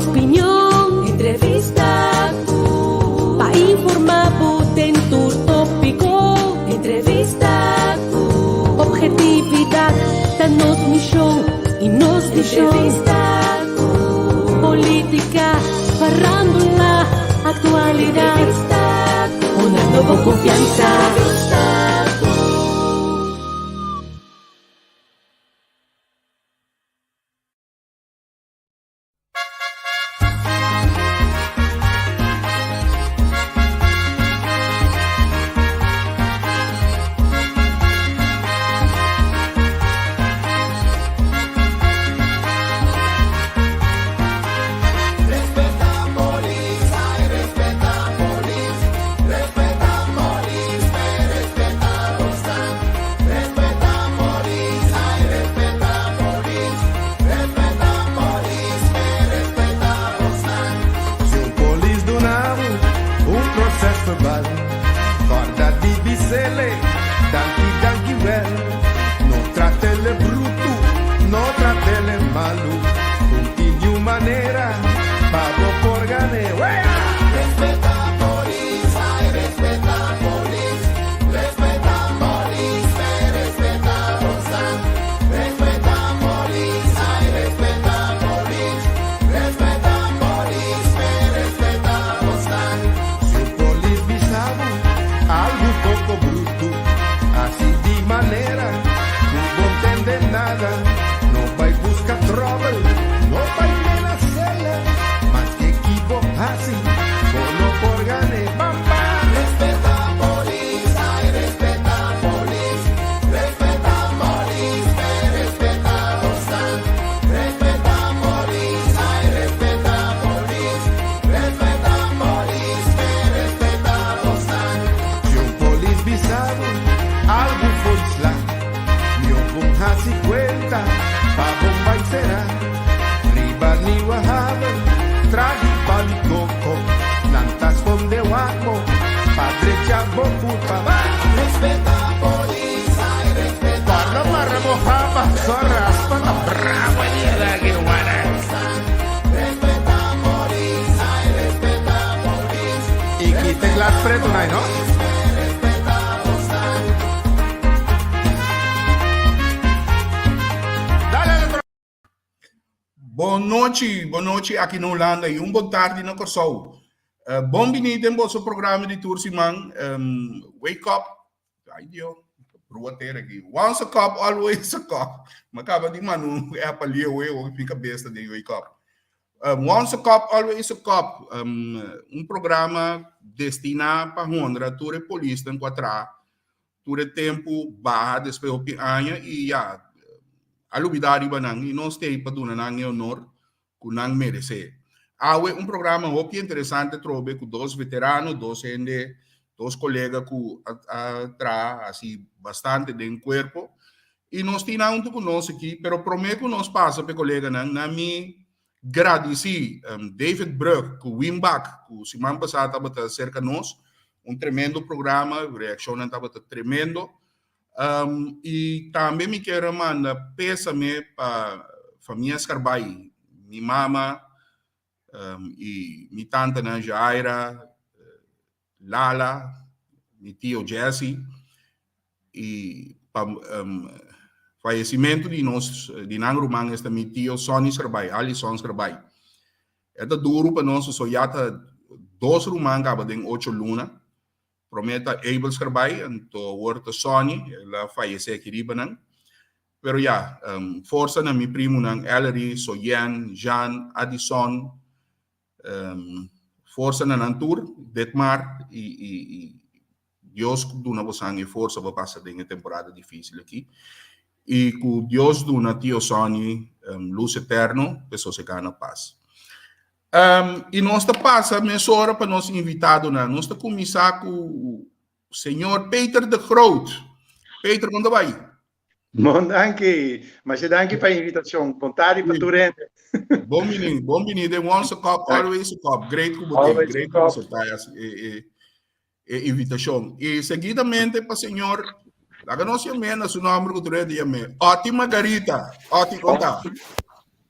opinión, entrevista tú. Pa' informar, tentur tópico, entrevista tú. Objetividad, danos misión y nos entrevista tú. Política, farándula, actualidad, entrevista tú. Una nueva confianza. Boa noite aqui na Holanda e boa tarde na Corsol. Bem-vindo em nosso programa de Tour Simão. Wake up. Ai, Deus. Rua ter aqui. Once a cup, always a cup. Macaba de manu, é para ler o fica besta de wake up. Once a cup, always a cup. Programa destinado para Honra, Tour Polícia em Quatrá. Tour tempo barra depois de ano e já. A lubidade banang e nós temos para donar nang honor que nang merece. Há programa muito interessante trouxe com dois veteranos, dois colegas que tra assim bastante de corpo e nós temos conosco aqui, pero prometo que nós passa para colega na me agradeci David Brugge, que Wimbach, que semana passada estava cerca de nós, tremendo programa, reação estava tremendo. E também me quero mandar pésame para a família Scarbai, minha mama e minha tante Jaira, Lala, meu tio Jesse e para falecimento de nós, de Nangrumang, este meu tio Sonny Scarbai, Alison Scarbai. É duro para nós, só já dois rumang acaba de 8 lunas. Prometa Abel Scarbai, então worta Sony, ela faleceu aqui ribanan. Pero já, força na mi primo nang Ellery, Soyen, Jean, Addison, força na Nantur, Detmar e Deus duna bosang força para passar de temporada difícil aqui. E que Deus duna tio Sony, luz eterno, pessoa se gana paz. E nós passa a para nós invitado nós está começar com o senhor Peter de Groot. Peter, quando vai? Bom, anche, mas é anche para a invitação. Vontade para tu rende. Bom menino. Once a cup, always a cup. Great que você está invitação. E seguidamente para o senhor, a nossa mena, seu nome que tu rende, Oti Margarita. Oti, conta.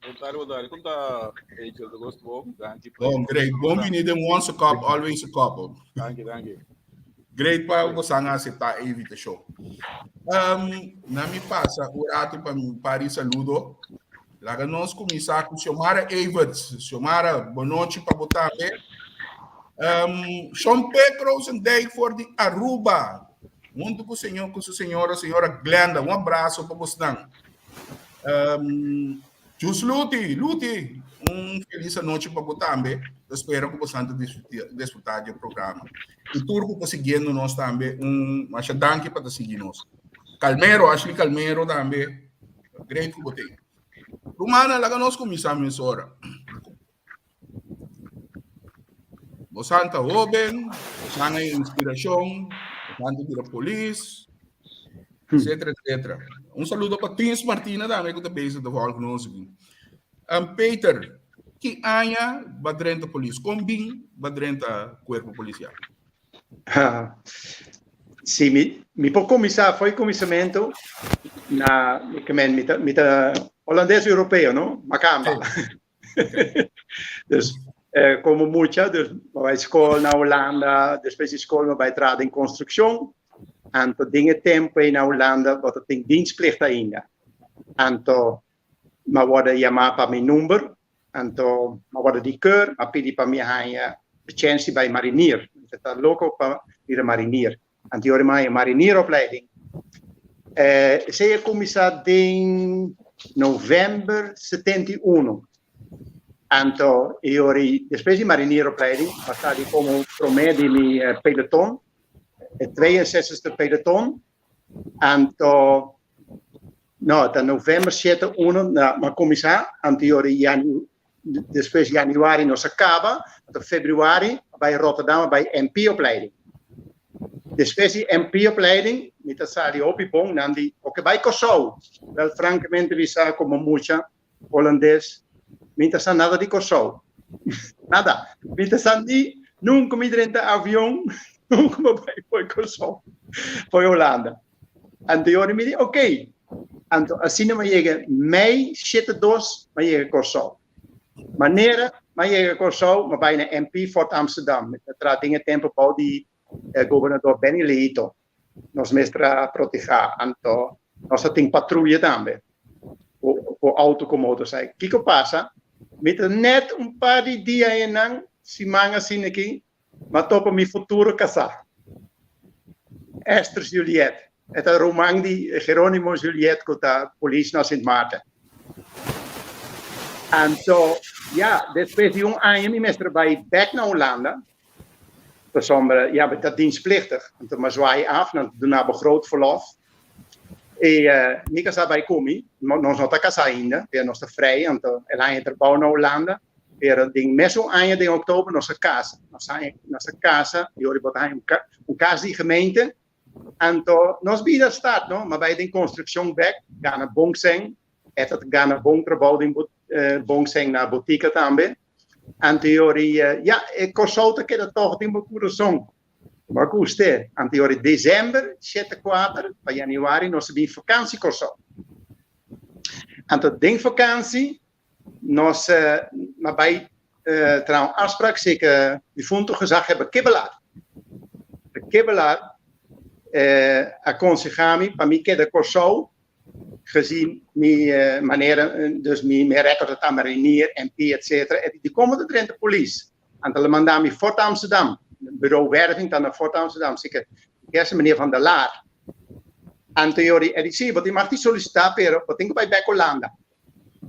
Boa tarde. Conta Angel do Gosto bom. Oh, great. Bom vinidem once a cup, always a cup. Thank you. Great pa ko sanga si ta evita show. Na mi passa o ato para Paris saludo. Laga nós começar com Xiomara Everts. Xiomara, boa noite para botar bem. Sean Pedro Sendei for de Aruba. Muito com o senhor, com sua senhora, senhora Glenda. Um abraço para vocês. Jus Luti, feliz noite para botar bem. Espero que vocês desfrutar do programa. E turco para seguindo nós também. Mas danke para seguir nós. Calmero, Ashley Calmero também. Great que botei. Rumana, laga nós começamos essa hora. Bosanta Oben, Bosanta Inspiração, Bosanta da Polícia, etc. Saludo para Tins Martina, também que está bem da volta conosco. Peter, que há badrenta polícia, combin badrenta corpo policial. Sim, me può começar, foi começamento na mita holandês europeu, não? Macamba. Dus como muita, dus bij school na Holanda, depois de school bij trad in construção, anto dingen tempo na Holanda wat het ding dienstplicht ainda. Anto ma worden chamar para mijn nummer, anto ma worden die keur, ma pedi para minha hanja licentie bij marinier. Dat loco para ir marinier. Anto jore mai marinieropleiding. Sei commissar in november 71. Anto jore depois de marinieropleiding, passei como promedio mi peloton, 62e peloton. Anto no, da november 71 ma commissar, anto jore depois de januari nos acaba, anto februari bij Rotterdam bij MP-opleiding. Depois de MP-opleiding, met sali opipong, nandi ook bij Kosovo. Wel francamente vi sa como mucha holandês, minta sa nada de Kosovo. Nada. Minta sa ni nunca me drenta avião, nunca me foi Kosovo. Foi Holanda. Anterior me di, ok. Anto assim me chega mei 72, me chega Kosovo. Maneira, me chega Kosovo, maar bijna MP Fort Amsterdam. Met tra dingen tempo bouw die governador Benny Leito nos mestra proteger, anto nós tem patrulha também o auto com motorcycle. Que passa? Met net paar de dias en dan si manga assim aqui, mas topa mi futuro casar. Esther Juliette, het roman die Geronimo Juliette com a polícia na Sint Maarten. Anto ja, depois de ano mi mestra bij back na Holanda. Ja, dat dienstplichtig. En toen maar zwaai af, en toen hebben we groot verlof. En niet als bij Komi, nog niet als ainda, weer nog te vrij, en toen alleen ter bouw naar Hollanda. Weer het ding met zo'n aan in oktober, nog zijn casa. Nog zijn casa, jullie hebben een casa die gemeente. En toen, nog bij dat staat, no? Maar bij de constructie back, gaan naar Bongseng. Het gaan naar Bongterbouw, Bongseng naar Boutique também. Anteriori, ja, ik consulta que dat toch in mijn coração. Maar gostei. Anteriori dezembro, 74, para januari, nós hebben vakantie corso. Anto den vakantie, nós, maar bij trouw afspraak zeker die vond gezag hebben kibbelaar. De kibbelaar, aconsegami, para mim que de corso. Gezien mijn manieren, dus mijn record aan marinier, MP, etc. Die komen de Drenthe Police. En dan mandam ik Fort Amsterdam. Bureau werving dan naar Fort Amsterdam. Zeker de eerste meneer Van der Laar. En toen jullie die wat die mag die solliciteren, pero wat denk bij Back Hollanda.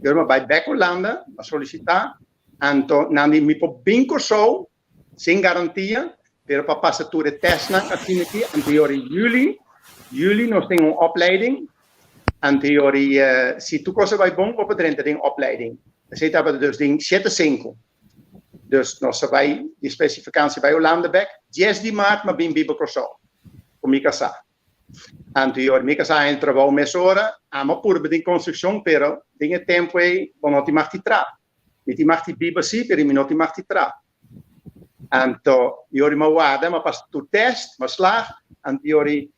Jullie maar bij Back Hollanda, solliciteren. En toen nam die me op bingo zo, sin garantia, pero para passar door de test na affinity. En toen jullie nog een opleiding. Anteriori, si tu cosa vai bom, op het rente ding opleiding. Ze hebben dus ding 75. Dus nog zo bij die specificatie bij Hollanda back. 10 maart, maar bin bibo corso. Con mi casa. Anteriori, mi casa in trabalho mesora, ama pur beding construcção, pero dingen tempo e bonoti magti tra. Ti magti bibo si, per i minoti magti tra. Anto, iori ma guarda, ma pas tu test, ma slag, anteriori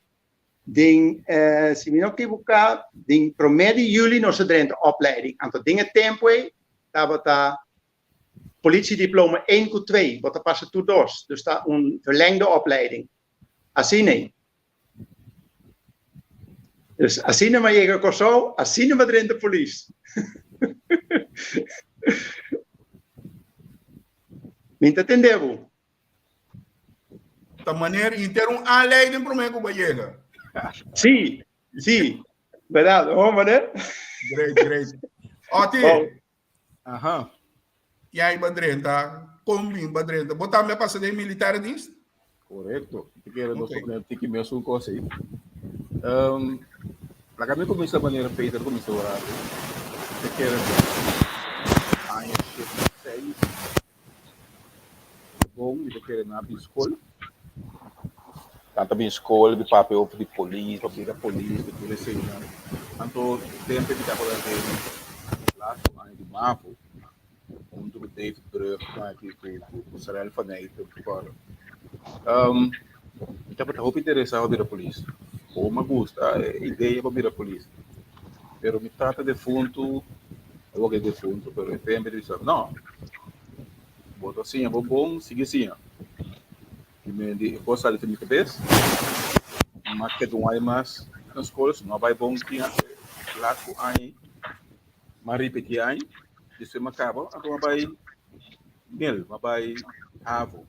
se me não equivocar, ding 1 de juli nós temos a opleiding. Então, dingen tempo aí, tá politiediploma 1 com 2, wat passa tu 2. Dus está verlengde opleiding. Assim nem. Dus assim não vai chegar com Curaçao, assim não vai dentro da polícia. Me entendeu? Da maneira em ter aanleiding para mim que vai chegar. Sim, sim. Verdade, né? Great. Oti, Aham. e aí, Badrenta, como Badrenta? Botar minha passada em militar nisso? Correto. Porque nós Ok. temos que mesmo coisa aí. Para kami começar a maneira feita, começar o horário. Você quer aí seis. Bom, você quer na escola. Tanto bem escola, de papel de polícia, papel da polícia, de tudo isso aí. Tanto tempo que está por aí, lá de mapa, onde o David Brugge, que o Sarel Fanei, para então, eu estou interessado em ir à polícia. Ou me gusta a ideia de ir à polícia. Mas me trata de fundo, eu vou de fundo, mas o tempo de dizer, não, vou assim, vou bom, siga assim. E me gosto de ter minha cabeça, mas que não há mais nas escolas, não vai bom que lá com aí, mas repetir aí, isso me acaba, então vai mil, vai avo.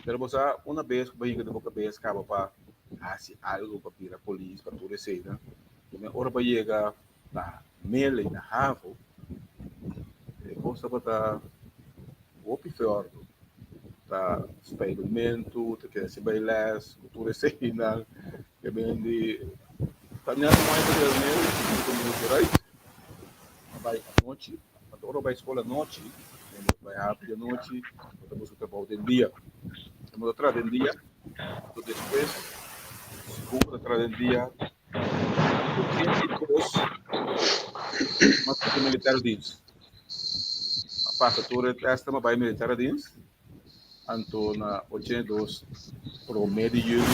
Pero você, uma vez que vai de boca vez acaba para fazer algo para ir à polícia, para tudo isso, né? E hora para chegar na mel e na ravo, você vai estar o pior, tá experimento, te quer se bailar, tudo isso, né? Que bem de também não mais de mel, como por aí, vai à noite, a hora vai escola à noite, vai rápido à noite, depois você volta em dia. Estamos atrás del día, después, seguro atrás del día, 82 mas que militar jeans. A passa toda esta mas vai militar jeans. Anto na 82 promedio juli.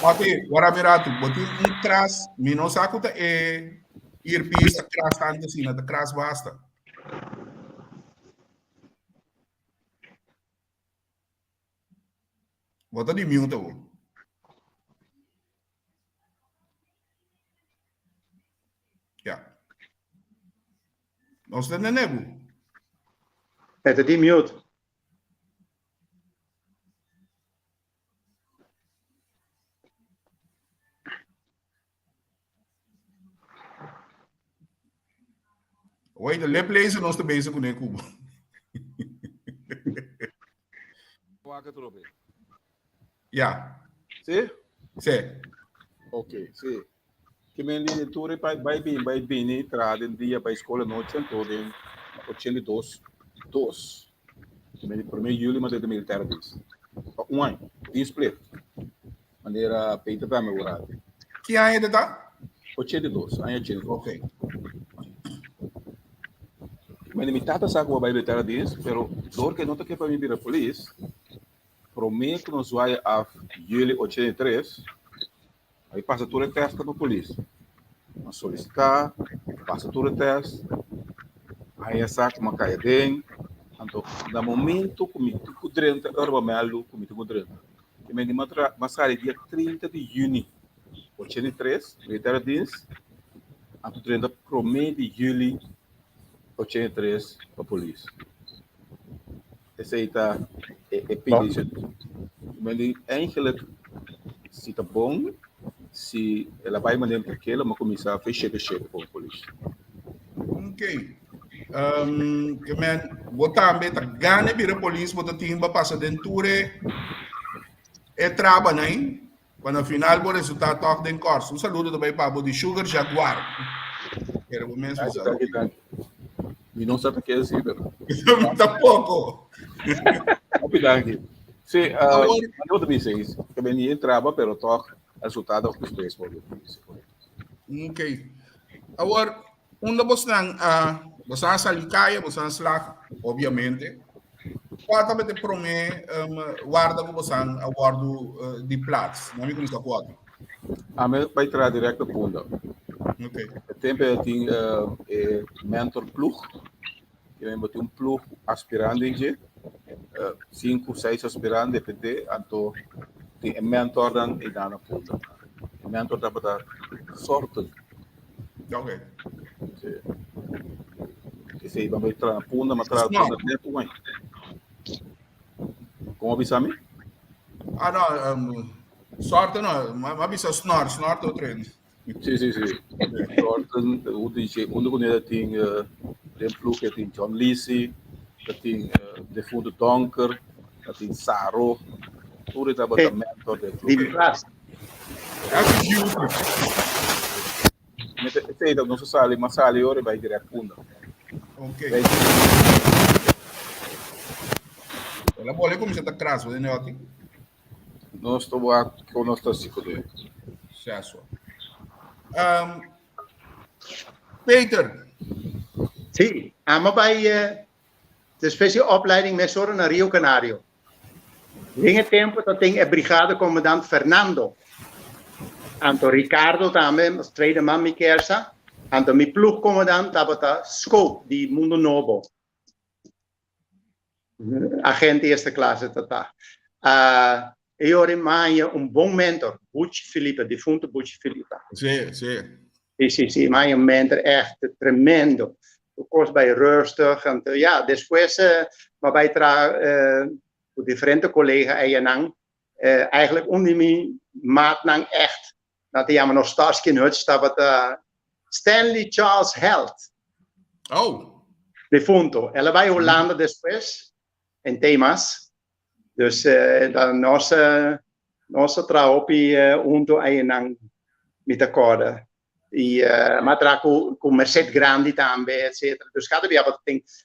Oti, Guaramirato, boti crash, me não saco ir pista crash tanto assim, nada crash basta. Bota de mute, ô. Ja. Nós temos nego. Het die mute. Oi, de leplace nós estamos bezig com o Cuba. Waga tudo bem. Ja, Sim? sim. Ok, sim. Que me leitura vai bem entrar em dia para a escola noite todo em 82 2. Que me primeiro julho mas de militar disso. Um ano, display. Maneira peita para meu horário. Que ainda tá? 82, ano 82. Ok. Mas me tata sabe como vai militar disso, pero dor que não tá que para mim vir a polícia. Prometo que nós vai a julho 83. Aí passa todo o teste para a polícia. Nós solicitar, passa todo o teste. Aí essa como cai bem. Então, no momento comigo com 30, eu melo comigo com 30. E me mas sai dia 30 de junho 83, militar diz. Então 30 prometo de julho 83 para a polícia. Esse aí está pedido. Mas eigenlijk se está bom, se ela vai mandar para aquela, mas começar a fechar com a polícia. Ok. Que men, botar a meta gane bira polícia, botar timba passa denture e traba, né? Quando final o resultado toca den corso. Um saludo também para o de Sugar Jaguar. Era o mesmo saludo. E não sabe o que é assim, pero. Tampouco. Rapidinho. Sim, eu também sei isso. Também entrava, pero toca resultado dos dois por Ok. Agora, onde você não salicaya, você não slag, obviamente. Qual também te promete guarda que você aguardo de platos? Não me conheço a quadro. A me vai tra direct op punta. Okay. Het tempo tem mentor ploeg. Je moet een ploeg aspirante, 5 of 6 aspiranten, depende, anto tem een mentor dan in de punta. Een mentor dat betekent soorten. Okay. Se vai tra punta, mas tra punta tempo vai. Como bisami? Ah, no, sorte no, ma bisa snort o trend. Sim. Soorten, hoe die onder tem de ploeg, het tem John Lisi, dat tem de fundo Donker, dat tem Saro. Tudo dat betekent mentor de Die ploeg. plaats. É cute. Sei dat não se sale, mas sale ora vai direto punta. Okay. La bola comincia a crasso, né, aqui. Nós estamos aqui com nós de Sucesso. Peter, Sim, maar bij de speciale opleiding met zorgen naar Rio Canario. Dingen tempo dat ding é brigadecommandant Fernando. Anto Ricardo também, als tweede man mi kersa. Anto mi ploegcommandant tabata Scope, die Mundo Novo. Agent eerste klasse tata. Eu rimane bom mentor, Butch Filipe, defunto Butch Filipe. Sim, maar een mentor echt tremendo. Kost bij rustig en ja, después, maar bij differente collega Eyenang, eigenlijk onder mijn maatnang echt, dat hij nog steeds in het staat, Stanley Charles Held. Oh. Defunto. Ela vai Holanda después, en temas. Dus dan nossa traopi junto Eyenang met de corde. Maar tra com Merced Grande também, etc. Dus cada vez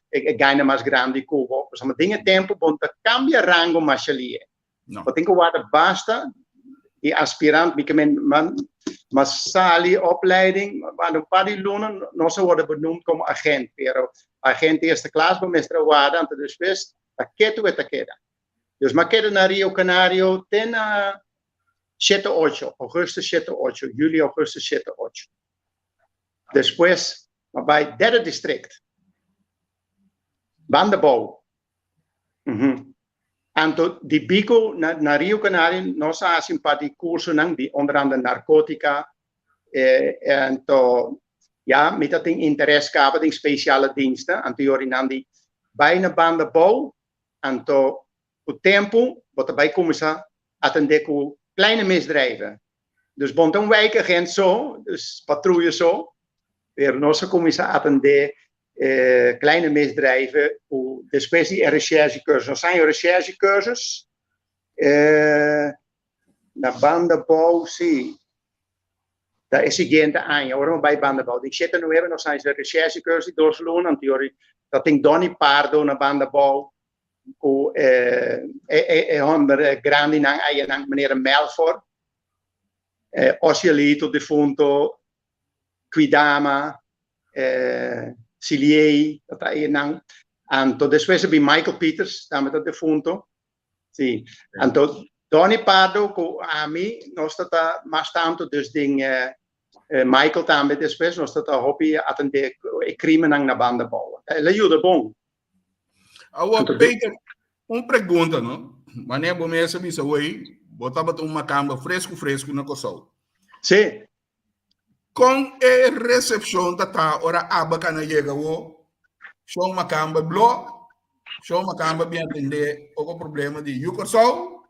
eu ganho mais grande cubo. Mas tem tempo para cambiar rango mais ali. Eu tenho que basta e aspirante, mas sali opleiding, maar een paar lunen nós worden benoemd como agent, pero agent eerste klas bij mestre waarde, en dus best taketo e takeda. Dus maar keda na Rio Canario ten 7-8, augustus 7-8, juli, augustus 7-8. Después, bij derde district, Bandebouw. En die bico naar Rio Canario, nós hacen para die cursos, die onder andere narcotica, en ja, met dat ding interesse hebben, die speciale diensten, en toen die bijna Bandebouw, en op tempo, wat erbij komen ze, attenderen kleine misdrijven. Dus bont een wijkagent zo, dus patrouille zo. Weer nossa commissie atender kleine misdrijven, de speciale recherchecursus. Er zijn recherchecursus. Na Bandebouw, sim. Daar is seguinte ano, hoor, bij Bandebouw. Die zitten nu hebben, nog zijn ze recherchecursus doorgelopen. En die dat ding Donnie Pardo na Bandebouw. Onder grandi nang meneer Melfort. Osielito defunto. Quidama, Siliei, dat hij nang. En tot después bij Michael Peters, daar met dat defunto. Sim. En tot Donnie Pardo, a mim, nós está mais tanto dus ding Michael também después, nós está hobby atender crime nang na Bandebouw. Ele ajuda bom. Agora, Peter, uma pergunta, não? Mané começa a me dizer, botava uma cama fresco na Kosovo. Sim. Com a recepção da hora abaca na chega o show uma camba bloco, show uma camba bem atender o problema de Yucosol,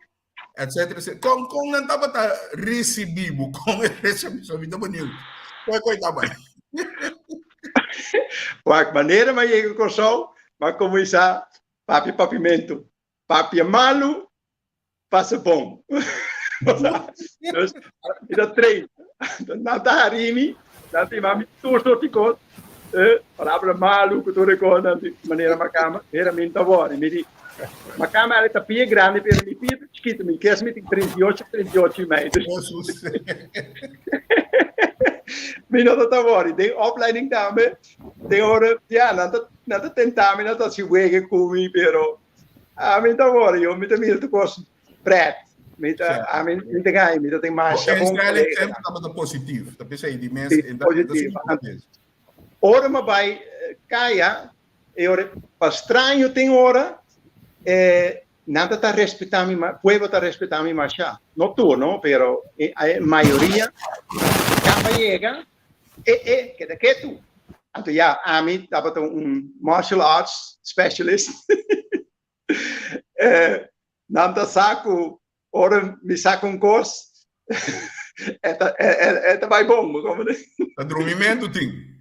etc. Com não estava recebido com a recepção vida bonito. Foi tá bem. Qualquer maneira mas chega com sol, mas como isso papimento, papi malo, passa bom. Dus dat trein. Nada harini, nanti mami turto tikot, para malu kutore ko nanti maneira macama, era minta vori, mi di macama era tapia grande per mi pia, chiquito mi kes mit 38 meters. Mi no dat vori, de opleiding dame, de ora ja, nada tentami nada si wege kumi pero a minta vori, io mi te milto kos pret. Niet gaan, niet dat ik maar En eigenlijk sempre dat positief. Dat is die mensen. Positief. Ora maar bij Kaya, pas estranho tem hora, nada tá respetando mi, puedo tá respetando mi marcha. No tú, no, pero a maioria acaba llega, que tu. Anto ja, Ami, dat martial arts specialist. Nada saco, ora mi saco curso. É vai bom, como dat droomimento ting.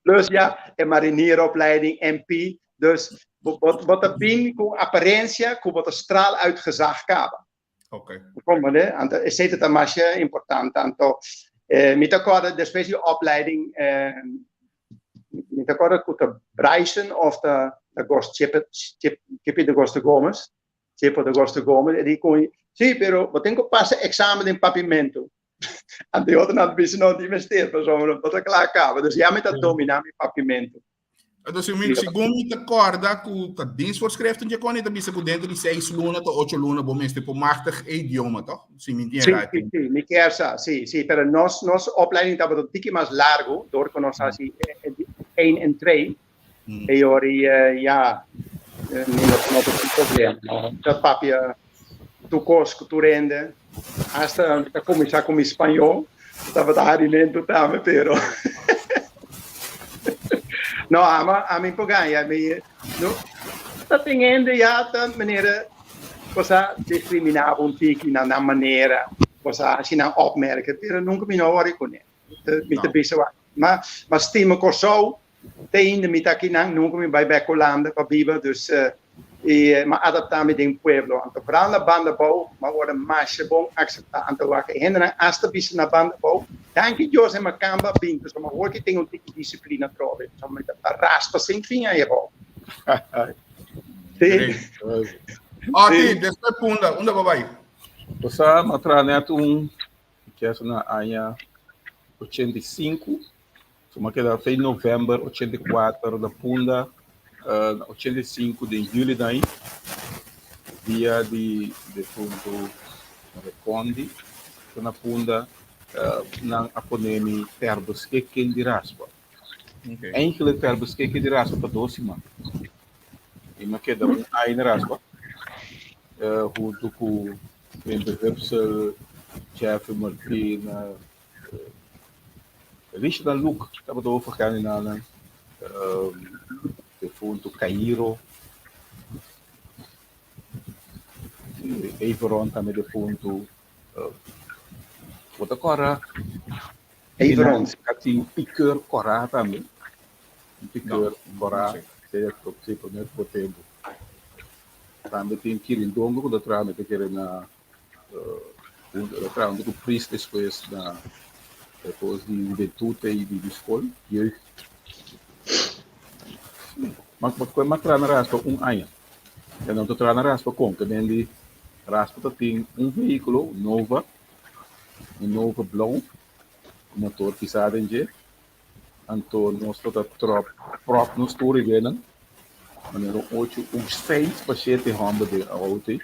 Plus ja, marinieropleiding, MP. Dus wat er binnen com aparência, com wat er straal uitgezag kaba. Oké. Como, né? Anto é certo mais importante. Anto met elkaar de speciale opleiding, met elkaar com de Bryson of de Gost Chippy de Gosto Gomes, Chippy de Gosto Gomes, die kon sim, pero eu tenho que passar exame de papimento. En die hadden aan het nog investeerd, wat er klaar kwam. Dus ja, met dat dominam in papimento. Dus segundo me acorda que o dienstvoorschriften je kon niet dat bisa dentro de 6 luna tot 8 luna bom este por machtig idioma toch? Sim, me entende? Sim, me quer sim, pero nos opleiding dat een tikje mais largo, door que nós assim 1 en 2. E ora ja, não tem problema. Dat papje tu cosco, tu rende, hasta começar com espanhol, estava da alimento também, pero não, a mim poganha, não, tá tendo já da maneira, você discriminar tique na maneira, você assim não opmerken, pero nunca me não ori com ele, met de bisa, mas estima corso, tem ainda met aqui não, nunca me vai back Holanda, para Biba, dus maar adaptar met een pueblo. Anto vooral na bandenbouw, maar worden maar bom acceptar. Anto wakker hinderen als de bis na bandenbouw. Dank je Jos en Macamba bingo. So maar hoor je tegen een discipline trouwen. So met de raspa sem fim aí bom. Sim. Sim, después punda, onde vai? Você matra neto que é na anha 85. So maar que da foi novembro 84 da punda. 85 de julho daí, dia de fundo Recondi, na punda na aponemi terbos que de raspa. Enkele terbos que de raspa para 12 man. E mas que dá aí na raspa. Junto com Wimper Hupsel, Jeff Martina, Richard Luke, estava do overgaan na de fundo Cairo, Everon também de fundo, outra cora, Everon, assim piqueur cora também, piqueur cora, seja tipo não é tempo, também tem Kirindongo da trama que quer na, da trama do priest depois na, depois de juventude e de escola, jeugd. Mas quando eu entrar na raspa ano, eu não estou entrando na raspa com, que nem raspa tem veículo novo, blanco, motor pisado em jeito, então nós estamos próprio no story vendo, maneira 8, 6 para 7 Honda de auto,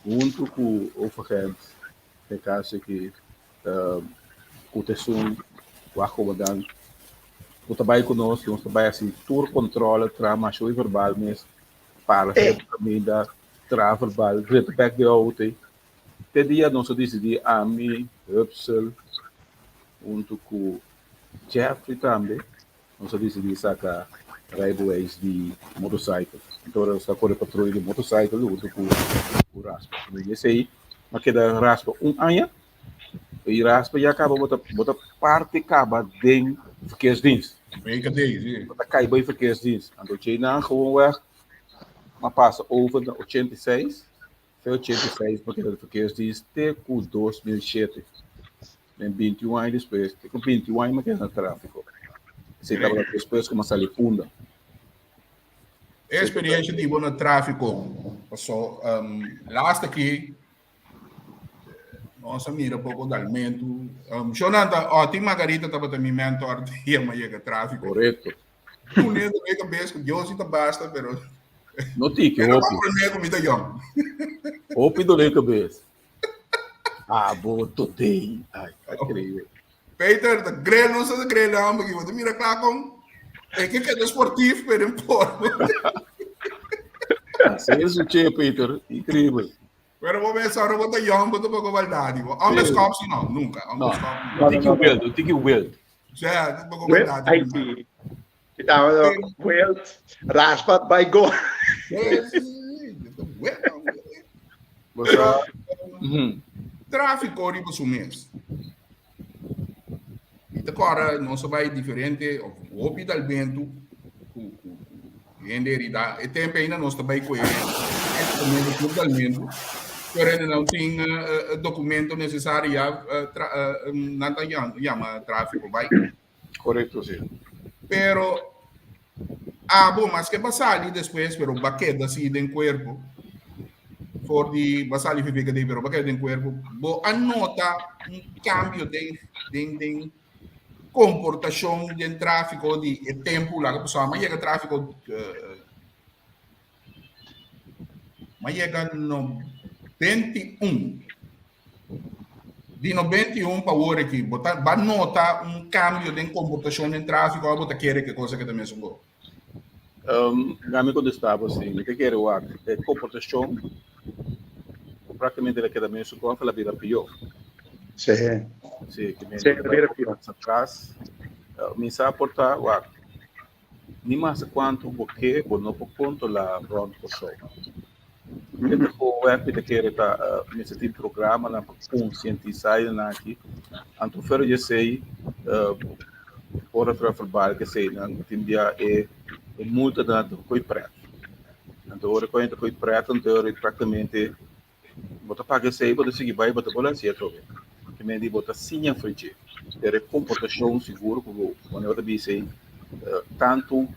junto com o overhead, que caso que o tesão, o acomodante. O trabalho conosco, nós trabalhamos assim, tour controle, trama, show verbal, mas para também da trava verbal, reto-back de auto. Até dia nós decidimos a mim, Hupsel, junto com Jeffrey também, nós decidimos sacar driveways de motorcycle. Então, nós estamos com a patrulha de motorcycle, junto com o Raspa. Esse aí, mas que da Raspa ano, e Raspa já acaba, bota parte acaba dentro do verkeersdienst. Dat kan je bij verkeersdienst. En dat je dan gewoon weg, maar passen over de 86, veel 86, maar de verkeersdienst tegen 2007. En 21 anos depois, com 21 anos, mas no tráfico. Você estava depois como a punda. A experiência de no tráfico, passou, last aqui, nossa mira pouco do alimento. Jonathan, tem Margarita estava também mentor de ia tráfico. Correto. Não é da minha cabeça, Deus está basta, pero Notiki, Era hopi. para primeiro comida young. Hopi do leuk cabeça. Ah, boa, today. Ai, incrível. Peter, de grill, não sei de grill, não, porque você mira claro com... É que é esportivo, pero importa. Assim é isso, Peter. Incrível. Pero vou pensar, eu vou ter young, vou ter pouco verdade. Sim. Ambescop, sim, não, nunca. Não, Ambescop, eu tenho que Wild. já, tem pouco Well, verdade. I see. Kita well, raspat by go. Você... Tráfico horrível o mês. E agora, não se vai diferente, o hospital vento, e tempo ainda não está bem com ele, totalmente, pero ainda não tem documento necessário, não chama tráfico, vai. Correto, sim. Pero, bom, mas que passa ali depois, pero baqueta assim em corpo, for de passar ali fica de pero baqueta em corpo, bo anota cambio de comportação de tráfico de tempo lá que pessoa mas chega tráfico mas chega no 21 de 91 para hora aqui vai notar cambio de comportação em tráfico a botar querer que coisa que também são Gami quando estava assim, o que quer o ar é comportação praticamente ele também só com a vida pior. Sim. Sim, que Sim, a pior. Atrás, me sabe portar o ar. Nem mais quanto porque ou não por ponto lá Ron Kosovo. Então, o web que quer estar nesse tipo de programa na conscientizar na aqui, então fero já sei ora trabalhar que sei na tem dia é multa da coi preto. Então ora quando coi preto então praticamente bota paga sei bota seguir vai bota balancear tudo. Que me diz bota sim frente. É comportação seguro como quando eu também sei tanto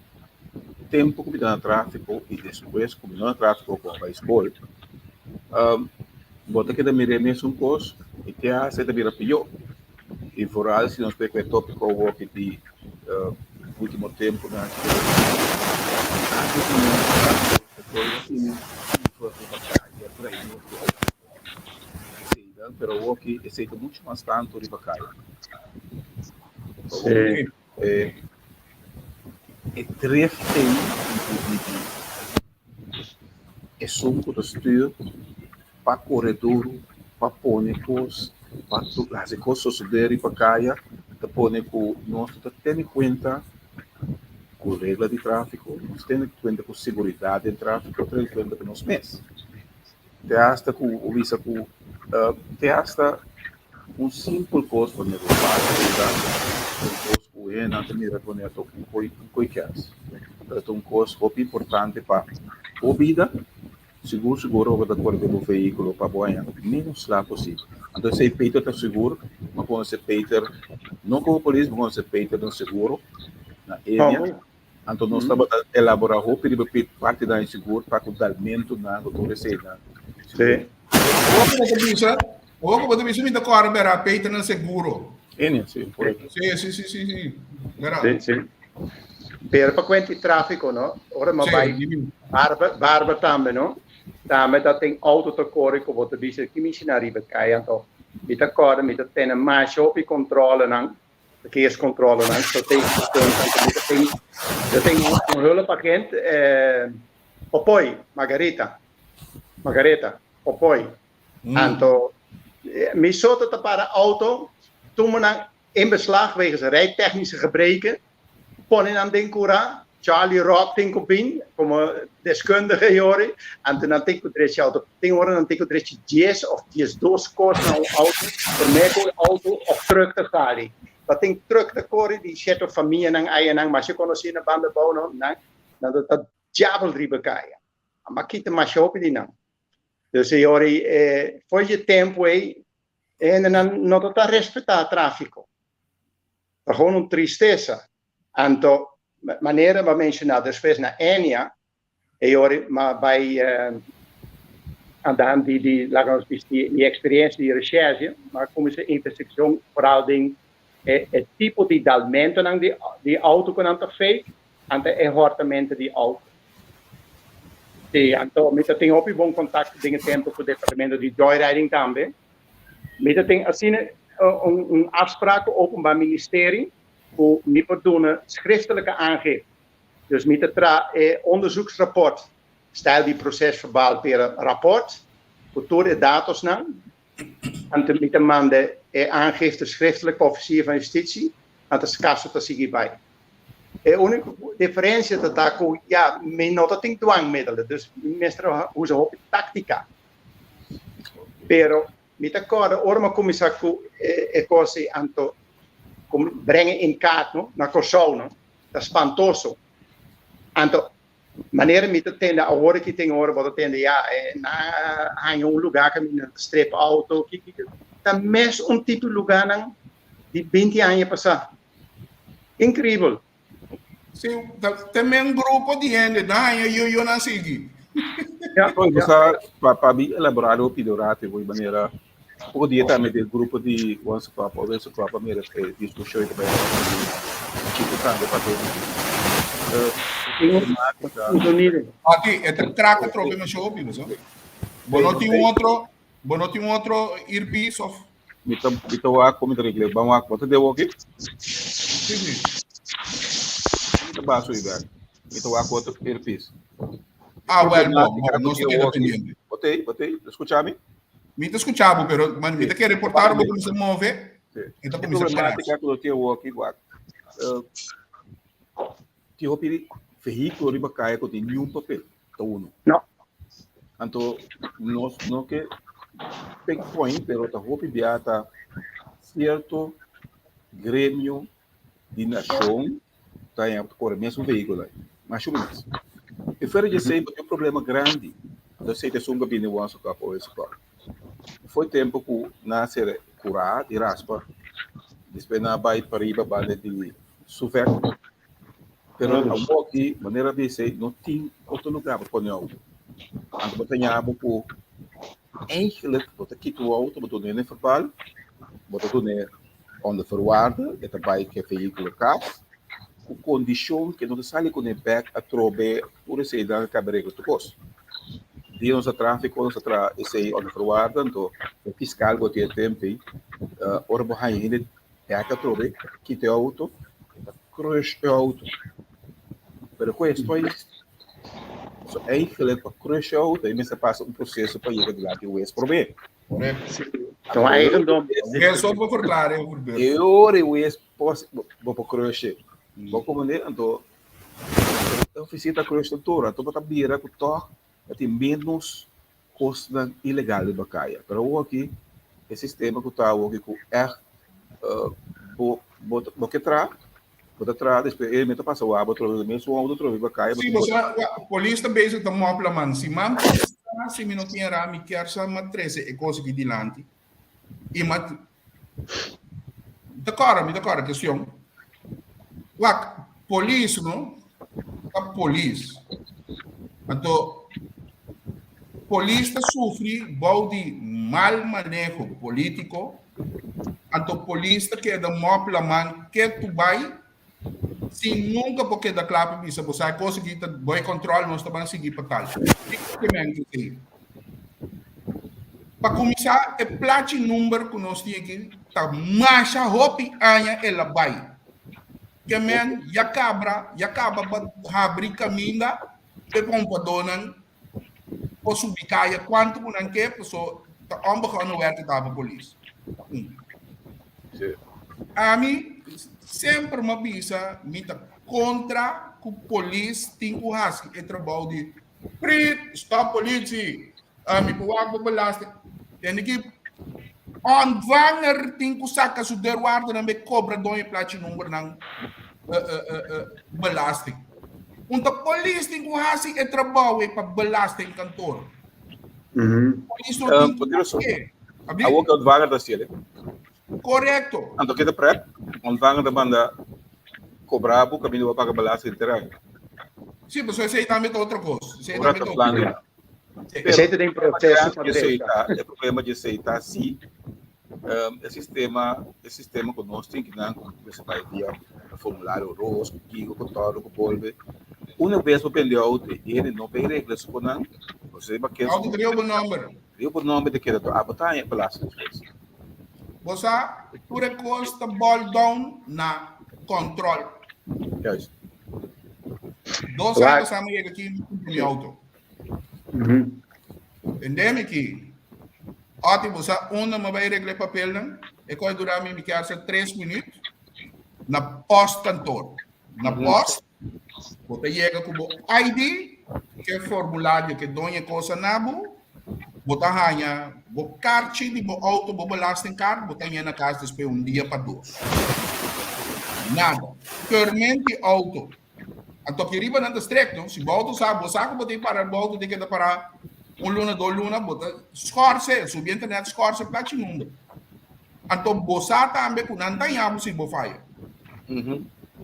tempo que está no tráfico e depois como não tráfico com a escola bota que da mire mesmo coisa e que a se também pior e fora se nós pega tópico o que de último tempo na pero o que é feito muito mais tanto de bacana. Sim. É drifting é suco do stuur para corredor para pônicos para as coisas subir para caia para pônico nós temos em conta com regra de tráfego nós temos em conta com segurança em tráfego temos em conta com nós mesmos te hasta com o visa com te hasta simples coisa para negociar e não tem nada com isso com coisas então coisa muito importante para a vida seguro que da cor do veículo para boa menos lá possível então se Peter está seguro mas quando se Peter não como polícia mas quando se Peter não seguro na área então nós estamos elaborar roupa de parte da seguro para o dalmento na doutora Sena Sim. o que você me dá agora para Peter não seguro sim correto sim Sim, sim. Per quanti traffico, no? Ora ma vai barba também, no? Também dat tem auto te corre com você dizer que me ensinariba cai então. Me tá corre, me tá tendo mais shopping controle não, verkeerscontrole não, so tem hulp agent Popoi, Margareta, Popoi. Então, me soort te para auto, toen we dan in beslag wegens rijtechnische gebreken, ponnen aan den cura, Charlie Rock tem copin, como deskundige jori, en toen aan tinko dres auto, ting worden aan tinko dres 10 of 12 koers na auto, voor mij auto of truck te gaan. Dat ting truck te corri, die zet op familie nang eigen nang, maar je kon zien een banden bouwen, nang, dat diabel drie kaya. Maar kita maar op die nang. Dus jori, voor je tempo en dan não está respeitar tráfico. É gewoon tristeza. Então, maneira para mencionar, depois na Enia, mas vai andando die experiência de recherche, mas como essa intersecção, vooral é tipo de dalmento de auto que não está feito, e é hortamento de auto. Sim, então, eu tenho um bom contato de tempo com o departamento de joyriding também. Eu tenho, assim, afspraak ook bij het ministerie voor niet te doen schriftelijke aangifte. Dus met het onderzoeksrapport stel die procesverbaal per rapport, voor de datos na, en met de man de aangifte schriftelijk officier van justitie, en de caso te zeggen bij. De enige differentie dat daar ja, men not tem dwangmiddelen, dus meestal hoe ze op tactica. Pero met akkoord, orma commissaris cose anto brengen in kaart no na Curaçao no, dat is espantoso. Anto maneira met het tende agora que tem hora wat tende ja na hang um lugar que na strip auto que tá mes tipo lugar nang di 20 anos passar. Incrível. Sim, também um grupo de gente, não, eu não segui. Para mim, elaborar o pidorate de maneira. Podia também ter grupo de once club, ou esse club, a minha discussão também. Tipo, tanto para Aqui, é traca troca no show, não é? Bom, tem outro earpiece of. Então, a como inglês, vamos a quanto deu aqui? Sim. Baixo aí, velho. Então, a quanto earpiece. Ah, bueno, não estou dependendo. Botei, escutame? Me escuchava, pero man, me quer reportar como se move. Então, como se problemática que eu tenho aqui, igual. Que eu pedi veículo de bacaia que tem nenhum papel, tá uno. Não. Então, nós não que pinpoint, pero tá roupa biata certo grêmio de nação tá em por mesmo veículo, mas chumas. E fora de ser um problema grande, da aceitação da opinião nossa capo esse cara. Foi tempo que nascer curar de raspa, depois na vai para ir para de suver. Pero aqui, maneira de ser, não tem outro lugar para pôr auto. Então, você tem algo por eigenlijk, você quita o auto, você tem verbal, você tem onde forwarden, é também que é veículo carro, com condição que não sai com o back a trobe por esse dar cabrego do custo. De onze tráfico, onze esse onde forwarden, então o fiscal que tem tempo, ora você ainda é a trobe, quita o auto, crush o auto. Pero questões eigenlijk para crush o auto, e você passa processo para ir lá que o ex-problema. Então, eigendom. É só para verklaren. Eu ex-possível, vou para crush. Vou comer, então, a oficina da crush toda, então, para bira que toca, tem menos custo ilegal de bacaia. Pero aqui, o sistema que está aqui, que é, vou que traz, depois ele me passa o árbitro, mesmo o outro bacaia. Sim, você, a polícia base está muito plan. Se man, se me não tinha rami, quer só uma 13 e coisa que dilante. E mat, d'accord, questão. Wak, polícia, não? A polícia. Então, polícia sofre de mal manejo político. Então, polícia que é da mopla man, que tu vai, se nunca porque da clave bisa, você conseguir boy control, nós estamos seguir para tal. Para começar, é plate número que nós temos aqui, tá mais a hopi anya ela vai. Que men ya acaba abrir caminho e pompa donan o subicaia quanto não quer pessoa tá ambos no werk da polícia. A mim sempre me avisa mita contra que o polícia tem que fazer o trabalho de stop polícia. A mim puak belasting. Tem que wanneer tem que sacar o derwaarde dan be cobra don je plaatje nummer ng belasting. Unta police tem que fazer o trabalho para belasting kantor. Police não tem que a ook ontvanger da stele. Correcto. Então que da prep, ontvanger da banda cobrar o caminho para pagar belasting terang. Sim, mas você está metendo outra coisa. Você está metendo plano. Você tem processo para aceitar. É problema de aceitar sim. O sistema que nós temos que não você vai via formulário rosto, que o contorno, o polve, Uma vez para vender auto, ele não tem regras por não. Você vai querer Auto criou o número. o nome de que a botar em belasting. Você, tu recosta ball down na control. Juist. Dois Right. anos samen je aqui no auto. Entende aqui? Ati você uma vai regler papel não? E coi durar me que 3 minutos na post cantor. Na post, você chega com o ID, que é formulário que donha coisa nabo, você ganha o carte de o auto, o belasting card, você ganha na casa depois dia para 2. Nada. Permente auto. Então, que riba não distrito, não? Se o auto sabe, você sabe que para o auto tem que para luna, 2 luna, você escorce, subir a internet, escorce, plate mundo. Então, você também, quando não tem amo, se você faz.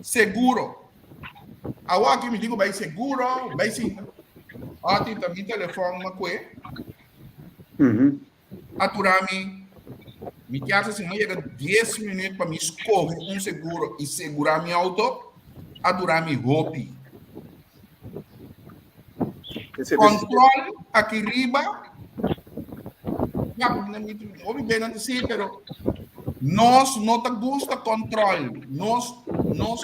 Seguro. Agora que me digo, vai seguro, vai sim. Ati também telefone uma coisa. Aturami, me quer assim, me chega 10 minutos para me escorrer seguro e segurar meu auto. Aturami hopi. Controle aqui riba. Ouvi bem antes sim, pero nós não te gusta controle. Nós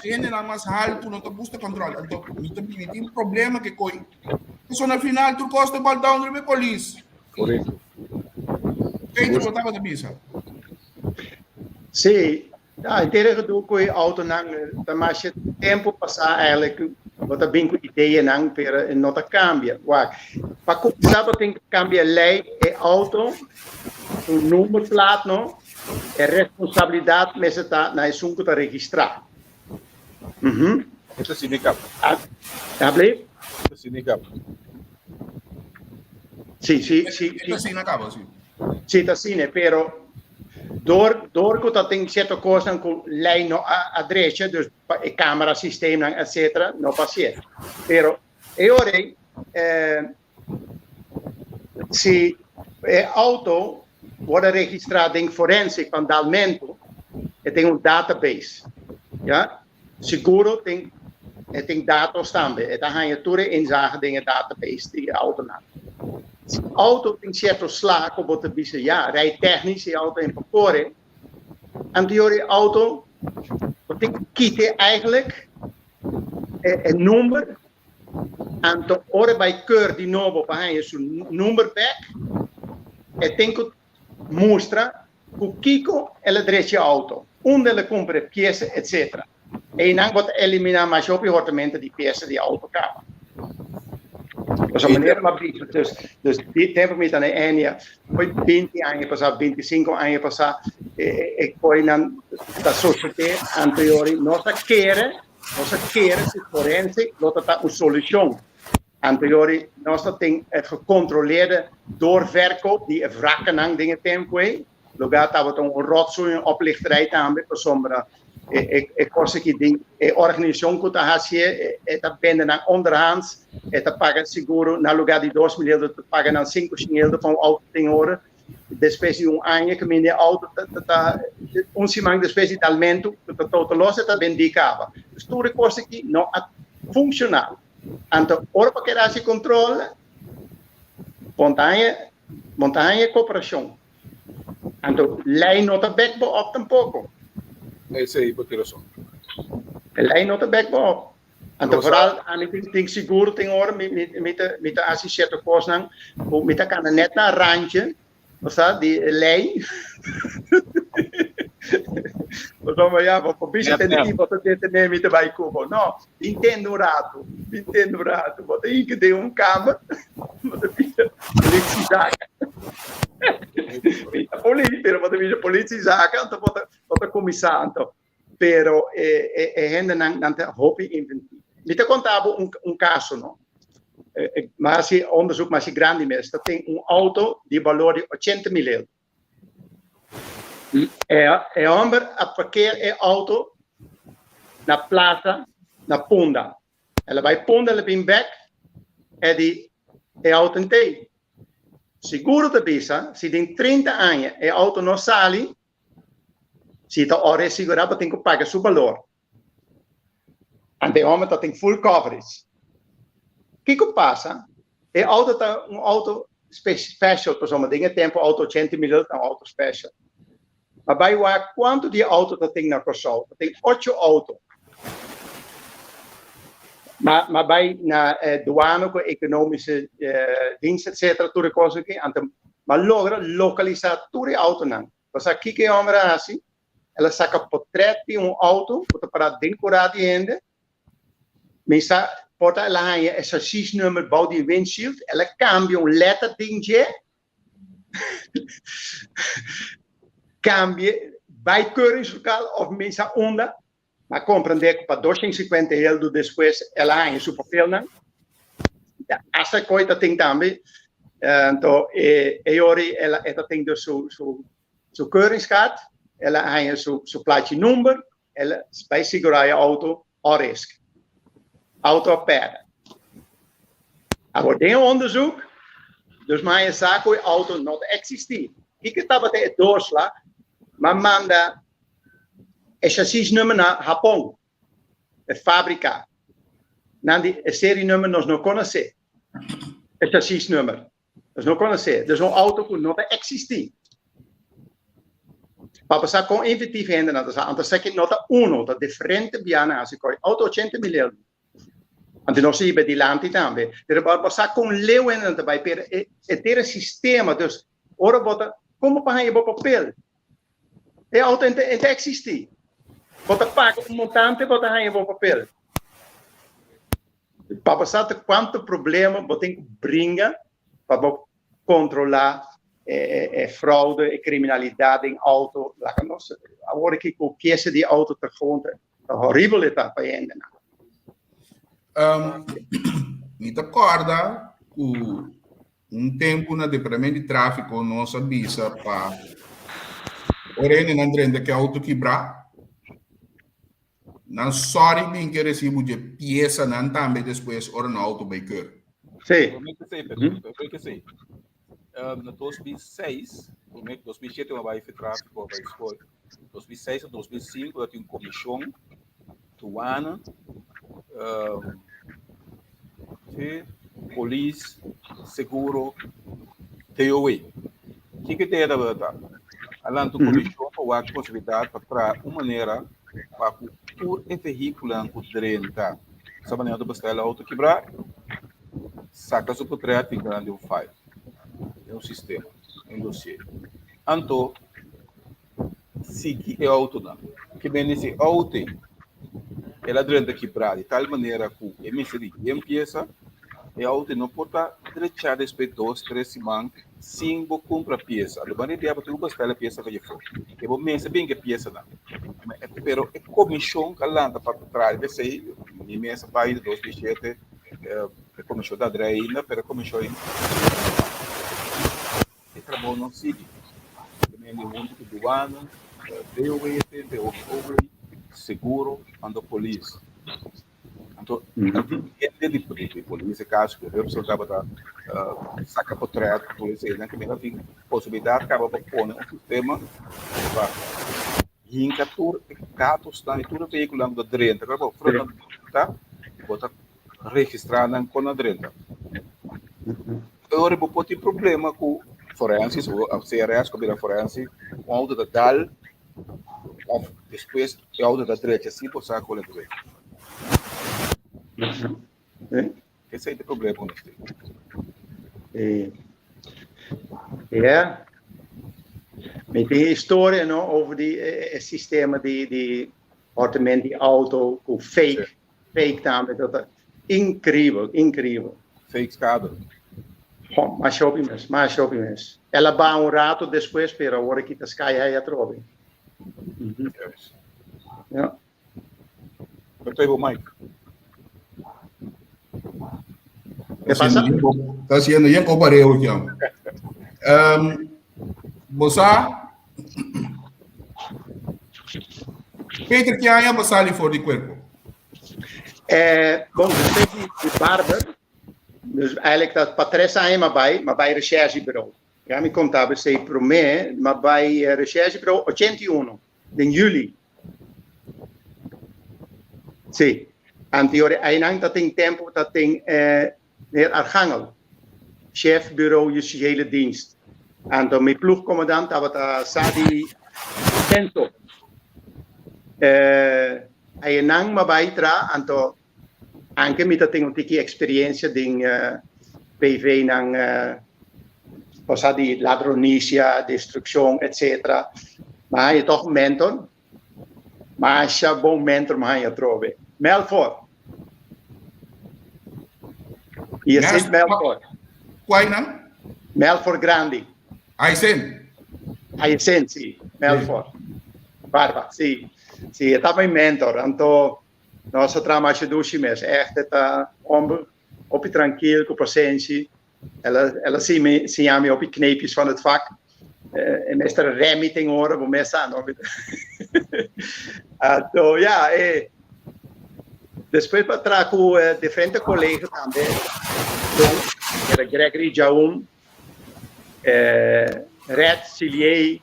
general mais alto não te gusta controle. Então, me tem um problema que coi. Isso no final tu costa baldão de polícia. Correto. Quem tu botava da missa? Sim, inteiro do que auto não, mas tempo passar eigenlijk wat bem com ideia não, para não cambia. Para começar tem que cambiar lei e auto, o número plato não, é responsabilidade mas está na assunto para registrar. Isso significa. Abre? Isso significa. Sim. Assim não acaba assim. Sim, tá sim, pero door que dat tem certa coisa com lei no adresse, dus câmera, sistema, etc, não passa. Pero ora se auto wordt registrado em forensic van Dalmento, tem database, ja? Seguro tem dados também, dan ga je tudo inzagen in database die auto na. Auto tem certo slag op wat de ja, rijtechnisch die auto in papier. En die auto, wat ik kiet eigenlijk een nummer. En de orde bij keur die nobo bij je zo'n nummer back. En denk het mostra hoe kiko el adres auto. Onde le compre pièce etc. En dan wat eliminar mais op je hortementen die pièce die auto kamer. Dus op manier maar dus dit tempo met aan de ene, poi 20 anni passati, 25 anni passati e poi non da società anteriori non sa chiere se forense lo ta una soluzione. Anteriori non sta het gecontroleerde doorverkoop die wrakken aan dingen tempo. Lo gaat dat een rotzooi oplichterij aan met sommige kost ik die organisatie que tá hacia tá vendendo onderhands tá paga seguro na lugar de 2 miljoen tá paga 500 van auto tem hora depois de ano que minha auto tá simang depois de talmento tá todo losse tá vendicava tudo coisa que não funcional então ora para que esse controle montanha cooperação então lei não tá back op tampouco. Esse aí, porque razão. Lei não está backbop. Então, vooral aan die ting seguro tem hora met assistente kosten, met kan net na randje, wat die lei. Mas ja, voor bisa tem que botar dentro nem met bij komen. No, Nintendo rato, wat ik de kamer, wat de politie zaken. A politie zaken, dan wat commissario. Pero gente não hobby inventivo. Me te contava caso, não? Mas se onderzoek mais grande mesmo, tem auto de valor de 80 mil euros. Homem a parquear auto na plaza, na Punda. Ela vai Punda, ela vem back, auto inteiro. Seguro da visa, se tem 30 anos e auto não sai, se está hora segurado, tem que pagar seu valor. E o homem tem full coverage. que passa? É auto tá um auto special, por exemplo, tem tempo auto 100 mil, é um auto special. Mas vai lá, quanto de auto tem na Corsol? Tem 8 autos. Maar bij douane, economische dienst, etc., tudo coisa que maar localizar tudo auto não. Você aqui que é uma assim, ela saca portrait de auto, para decorar de ainda, mas porta ela aí esse chassis-número, bouw die windshield, ela cambia letter dingetje, cambia bij keuringslokaal of mensen onder. Maar compreender que para 250 euros depois ela em seu papel não. Essa coisa tem também. Então, ela tem do seu keuringskaart, ela em seu plaatje nummer, ela vai segurar o auto ao risco. Auto a pé. Agora tem onderzoek, dus maar zaak o auto não existir. Ik estava até doorslag, maar manda é chassis-número na Japão, é fábrica. A série-número nós não conhecemos. É chassis-número. Nós não conhecemos. É um auto que não existe. Para passar com inventivo ainda, nós temos nota 1, nota diferente, biana, assim, auto 80 mil euros. Antes nós íamos de lante também. Para passar com leu ainda também, é ter um sistema. Então, ora, como para o papel? É auto não existe. Você paga montante, você ganha um papel. Para passar quanto problema você tem que brincar para controlar fraude e criminalidade em auto. Agora que o peça de auto está horrível está para ainda. Me acorda que tempo na departamento de tráfego não sabia para orene na drenda que auto quebrar. Não sorry bem que recebo de peça não também depois ora no auto biker. Sim. Eu que sei. Na 2006, no 2007 eu vai tráfico para escola. 2006 a 2005 eu tinha uma comissão tuana, polícia, seguro, TOE. O que tem da verdade? Além do comissão, eu a possibilidade para uma maneira para por veículo com drenta, essa maneira de bastar auto quebrar, saca o portrait e grande um file, é um sistema, um dossiê. Então, se é auto não, que bem nesse auto, ela drenta quebrar de tal maneira que a emissão empieza, e a auto não pode deixar depois 2, 3 semanas sem comprar peça. A maneira de tu bastar a peça que for. E vou mencionar bem que peça não. Pero a comissão que lá para trás, desse aí, imensa vai de 2007, a comissão da Dreina, pero a comissão e trabalho não sigue. Também o mundo de douana, DOE, seguro, ando polícia. Então, de polícia, caso que eu precisava sacar para trás, polícia, né, que me dá possibilidade, acaba para pôr um sistema e em 14 gatos, tá, e tudo veículo da drenta, acaba tá, bota registrar na com a drenta. Agora vou ter problema com forenses, ou a CRS, com a forense, com a auto da DAL, depois a auto da dreta, assim, por sacar com a dreta. Esse aí é o problema com isso. Mas tem história não, over die sistema de ordenamento de auto com fake também. Dat incrível. Fake escada. Maar shopping mes. Ela vai rato depois, pero agora que está cai aí atrás. Ja. Eu tenho o Mike. Está haciendo bien compareo aqui. Bosa Peter que há passar ali fora de corpo. Bom, de barber. Dus eigenlijk dat Patricia ainda maar bij recherchebureau. Ja, me contava sei para mim, mas bij recherchebureau 81 in juli. Sim. Anterior ainda tem tempo, tem meneer Archangel, chef bureau justitiële dienst. En dan mijn ploegcommandant, dat was Sadi Tento. Hij nang mabaitra, en dan anche met dat ding die experiência ding PV nang Sadi ladronicia, destrucción, etc. Maar hij is toch een mentor. Maar hij is een bon mentor, maar hij trove. Melfort. Hier zit Melfort. Quai não? Melfort Grandi. Aysen. Aysen, sì. Melfort. Barba, sì. Sì, è stato un mentor. Anto, nostra trama ci duci mes. Echt, het op je tranquil, com presentie. Ela si chiama op je kneepjes van het vak. En meestal remmy ting horen, voor mensen aan. Anto, ja, después para com diferentes colegas também. Era Gregory Jaun, Red Silier,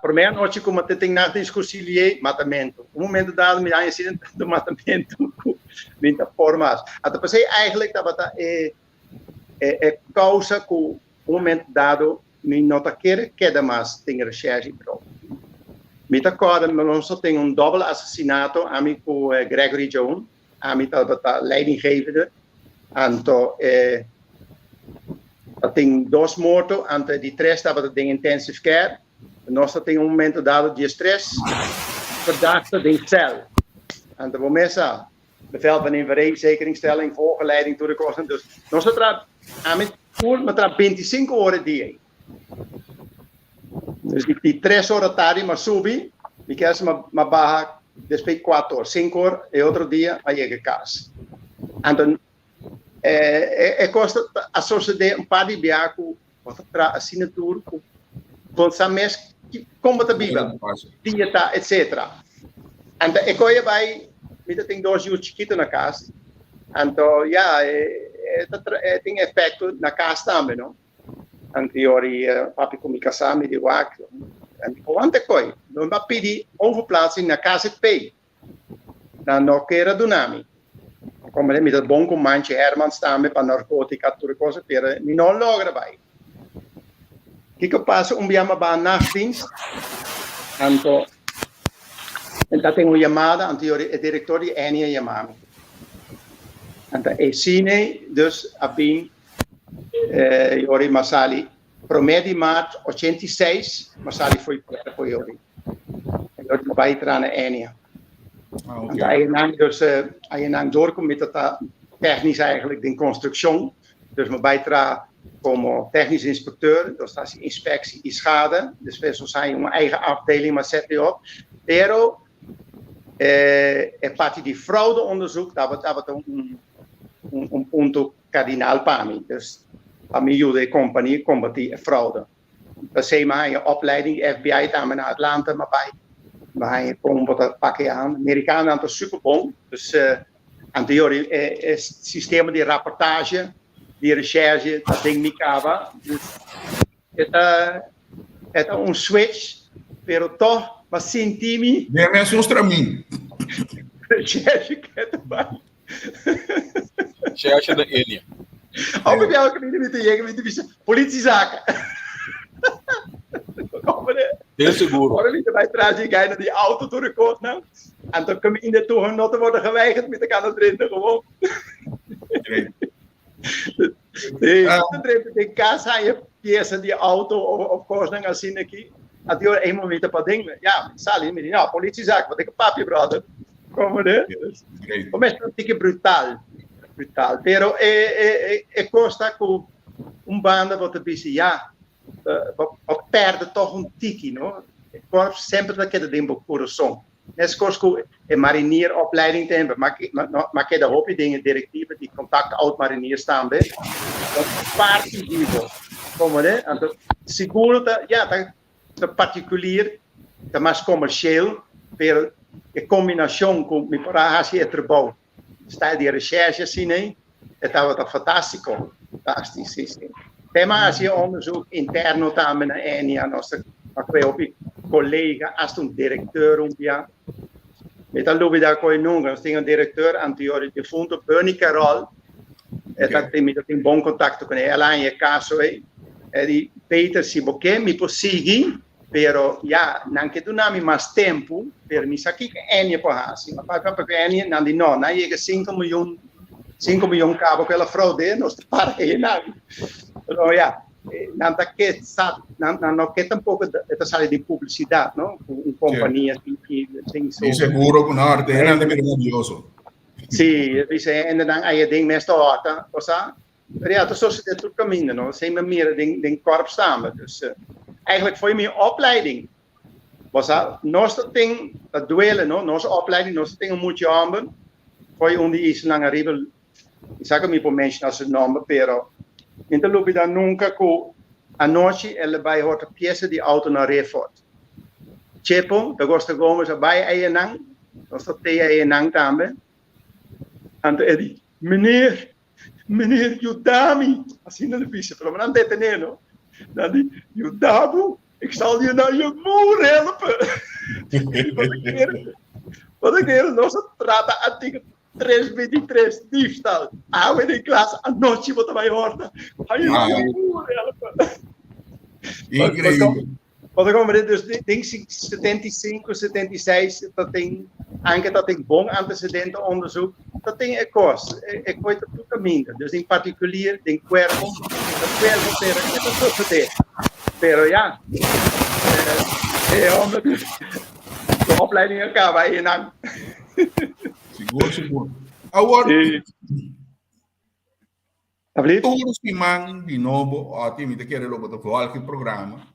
por mim noite como te tem nada discussilier matamento. Momento dado me dá incidente do matamento muita formas. Até pensei eigenlijk dat causa com momento dado me nota queda mais tem recherche pro. Me tá acorda, nós só tem duplo assassinato a mim com Gregory Jaun, a mim tá leidinggevende. Anto tem 2 mortos, ante die 3 estava em intensive care. Nós tem momento dado de estresse, verdachte de cel. Ante we mensen bevel van inverzekeringstelling, voorgeleiding door de kosten. Dus nós tra met 25 horas dia. Dus die 3 horas tarde, mas subi, e que uma barra depois 4 horas, 5 horas e outro dia aí chega a casa. Então costa associar par de biaco, assinatura, com sames como a Bíblia, dieta, etc. Então, eu vai, me tem 2 dias chiquito na casa. Então, já, tem efeito na casa também, não? Anteriori, papi com me casar, me digo, quanto coi? Não vai pedir overplaatsing na casa de pay. Não queira do nome. Como met het bon commandje Herman staan met narcotica, tutte cose per mi non logra vai. Kiko passo biamo ba nachtdienst. Anto en dat tengo llamada anteriore e direttori Enia chiamami. Anto e sine dus abin Iori Masali promedi maart 86 Masali foi per Iori. E dat vai trane Enia. Okay. Hij doorkomt met dat technisch eigenlijk de constructie. Dus mijn bijdrage como technisch inspecteur, dus dat is inspectie en schade. Dus we zijn een eigen afdeling, maar zet die op. Pero, parte die fraudeonderzoek, dat wordt een punto cardinaal para mim. Dus para mim, de compagnie combater fraude. Dat is maar een opleiding, FBI, daar naar Atlanta, maar bij. Maar je komt wat pakken aan. Amerikanen aan het superbom. Dus aan het systeem die rapportage, die recherche, dat ding niet kava. Dus het is een switch, pero toch, maar sentimi. Nee, mensen ons tramin. Recherche que erbij. Recherche de Enia. Op ik jou kan niet met de politiezaken. Heel seguro. Horen niet bij trouwens, je naar die auto door de koord nou. En dan kom je in de toegenoten worden geweigerd met de kan erin gewoon. De kaas aan je pièce die auto of koers dan gaan zien ik. Dat je eenmaal met een paar dingen. Ja, Sally, met die politiezaak, wat ik een papje brother. Kom maar hè. Om is het een brutaal. Brutaal. Pero costa com banda wat beetje ja. Wat perde toch een tiki, no? Ik hoor sempre dat je de coração. Net zoals een marinieropleiding te hebben, maar je de hoop dingen directieven die contact oud marinier staan bij. Dat is particulier. Kom maar hè. En dat seguro dat ja, dat particulier, dat maar commercieel, pero in combinatie com mi parahasie het erbouw. Sta die recherche zien hè? Het wordt fantastico. Fantastisch. Tema als je onderzoek interno tamen naar Enia, nostra collega, als een directeur ja. Met al dat coi nunca, nós tem um diretor anterior de fundo, Bernie Carroll, Tem bom contato com ela, em caso de Peter, se você me consegue, pero não que tu nami mais tempo, per mi sa que Enia por assim, mas para Enia não de não, na chega 5 milhões cabo pela fraude, nós para aí não. Então não tá que não que tampouco esta sala de publicidade, não? Companhia que tem Di seguro con arte, era de meraviglioso. Sì, en dan ai ding meeste horta, cosa? Maar ja, dat is het ook minder, no? Zijn we meer den korp staan. Dus eigenlijk voor je opleiding. Was dat? Nostro ding, dat duelen, no? Nostra opleiding, nostro ding moet je hebben. Voor je onder iets langer ribbel. Ik zeg het voor mensen als het namen, pero in de loop je dan nunca ko a noche en bij hoort de pièce die auto naar Refort. Chepo, de gosta gomes bij eienang, dat is dat te eienang tambe. En toen zei hij, meneer, Judami, assim na pista, pelo menos não tem no. Dan die, Judabu, ik zal je naar je moeder helpen. Wat ik keer, nós trata artigo 323, diefstal. We in klas, a noite wat wij horen. Ga je naar je moeder helpen. Incrível. Wat ik over dus denk 75, 76, dat tem anche dat tem bom antecedentenonderzoek, dat tem kost. Ik weet het ook minder. Dus in particulier, den cuerpo será que dat sucede. Pero ja, de opleiding acaba aí na. Seguro. Agora, Alsjeblieft. todos que man de novo, ótimo, te quero logo do qualquer programa.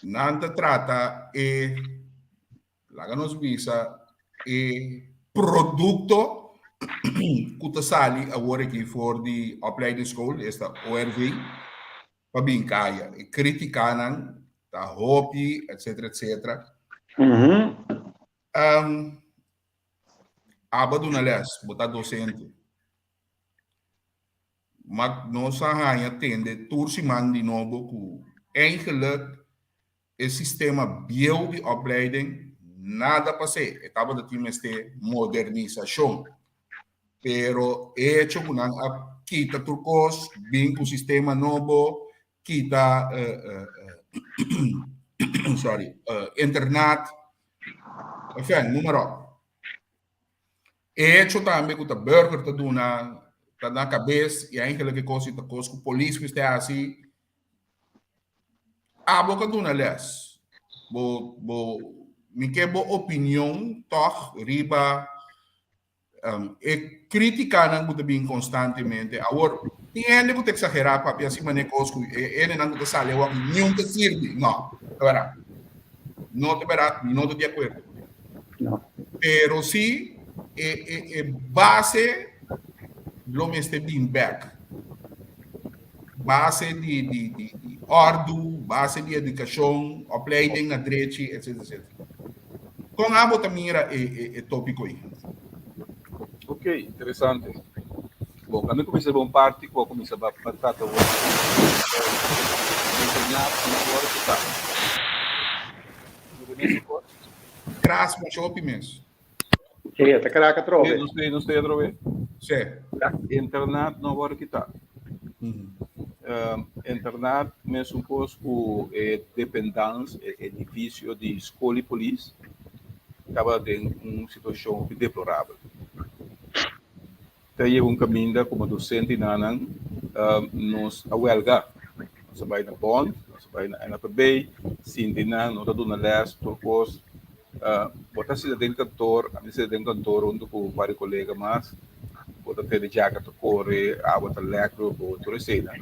Nanta trata laga nos visa produto que sali agora aqui for de opleidingsschool, esta ORV, para bem caia, e criticar da hobby, etc. Abado na les, botar docente. Mas nós atende tursiman de novo que eigenlijk o sistema bio de opleiding nada para ser. Estava de time de modernização. Pero hecho com a quita turcos, bem com o sistema novo, quita internet. Enfim, número. Hecho também com a burger te doen na cabeça e eigenlijk coisa que a polícia está assim. Boca doen les. Me quebo opinião, toch, riba, e criticar não bem constantemente. Agora, ninguém pode exagerar, papi, assim, mas negócio, ele não pode sair, não te sirve. Não, agora, não estou de acordo. Não. Pero sim, base, lo me este bem back. Base de ordem, base de educação, opleiding na direito, etc. Com a bota mira é tópico aí. Ok, interessante. Bom, a mim começa bom parte, vou começar a tratar o Graças a Deus, mesmo. Sim, até caraca trove. Não sei a trove. Sim. Internet não vai quitar. Internet mesmo com dependência, é difícil de escola e polícia. Acaba de uma situação deplorável. Tem caminho como docente nanang nos a huelga. Nós vai na Bond, nós vai na NPB, Sindina, nós damos na les, turcos. Botar se dentro cantor, a mim se dentro cantor onde com vários colegas mais, botar ter de jaca to corre, a botar lecro, botar cena.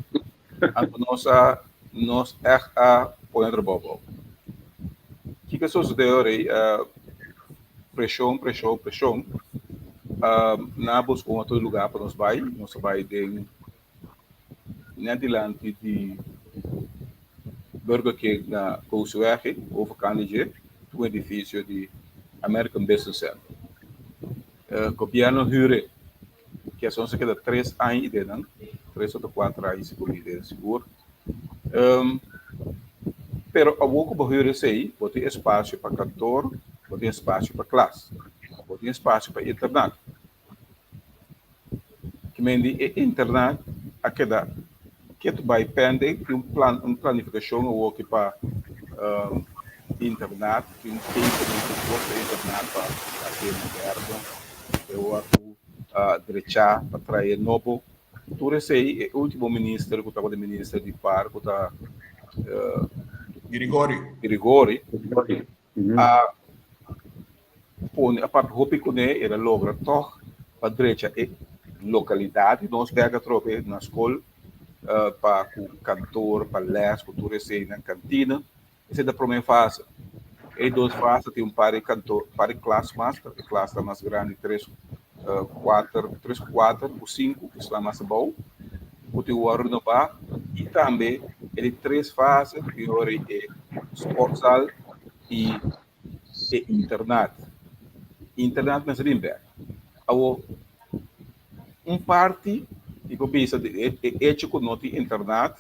Nós a põe de bobo. Que sucedeu aí? Pressão. Na busca outro lugar para nós vai de Nederland de Burger King na Kousweg, overkant um edifício de American Business Center. O governo huren, que são cerca de 3 anos, 3 ou 4 anos, seguro. Pero a pouco para huren sei, tem espaço para cantor, tem espaço para classe, tem espaço para internet. que mendi internet a queda que tu vai pendem um planificação ou que para internet que tem internet para fazer moderno eu acho direita para trazer novo tu recei o último ministro que estava de ministro de par que está Grigori a pone a parte roupa que ele logra toch para direita e localidade nós pega trope na escola para o cantor para les cultura recei na cantina essa é da primeira fase e duas fases tem par de cantor par de classe master a classe mais grande 4 ou 5 que está mais bom o teu renovar e também ele três fases que é sportsal e internet mas bem bem parte e eu penso ético no internet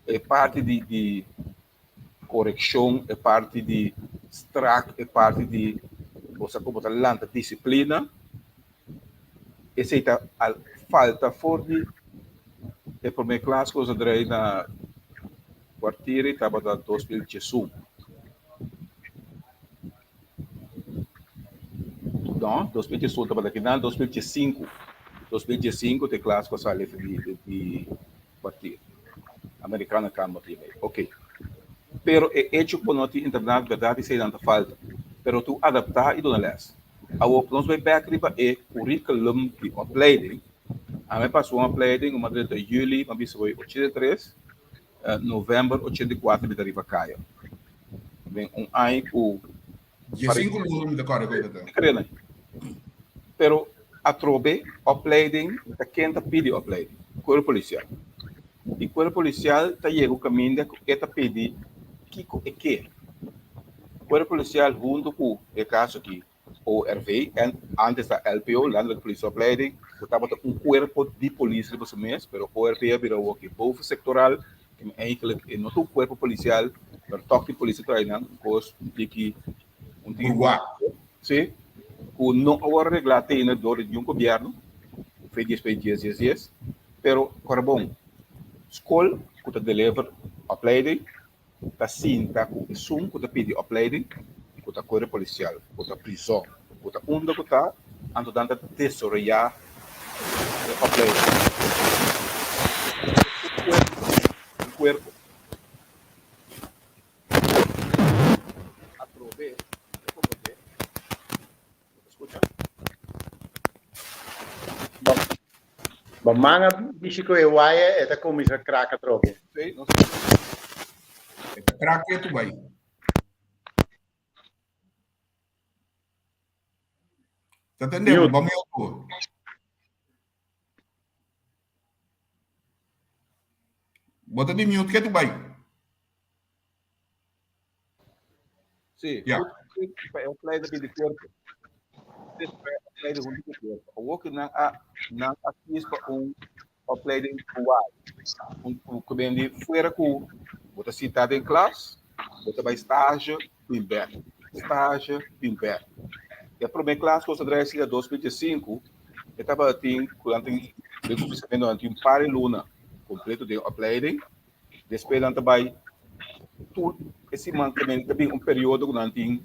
é parte de correção é parte de strack é parte de você como talanta disciplina essa é falta forte é por minha classe que eu andei na quartiere estava da 2018 não 2018 estava daqui não 2005 tem classe que eu saí de quartiere americana calma ok pero é hecho por nós internet verdade sem tanta falta pero tu adaptar e dona les nós vai back riba é curriculum de opleiding a me passou uma opleiding uma de julho uma vez foi 83 novembro 84 de arriva caia bem ano com 5 alunos da coisa pero a trobe opleiding da quinta pedi opleiding corpo policial e corpo policial tá o caminho que está pedi Kiko é que o corpo policial junto com o caso aqui o RV antes da LPO Landelijk Politieopleiding estava corpo de polícia para mês pero o RV virou aqui povo sectoral que eigenlijk não o corpo policial pero toque de polícia treinando cos que sim o não agora reglar tem na dor de governo fez dias pero bom escola que está deliver opleiding está sim está com sum que está pedir opleiding que está corpo policial que está prisão que está onde que está ando dando desarrollar opleiding o corpo aprove escuta Bom, manga bisco e waia é da comissão craca troco. sei não Para que tu vai? Tá entendendo? Vamos eu. Bota de mute que tu vai. sim é o play da de corpo play de junto com o corpo o que não assiste o play de que vem de fora com você citado em classe você vai estágio inverno e a primeira classe que eu adresse em 2005 eu estava quando eu par de luna completo de opleiding depois eu vai tudo esse mantimento também período que tem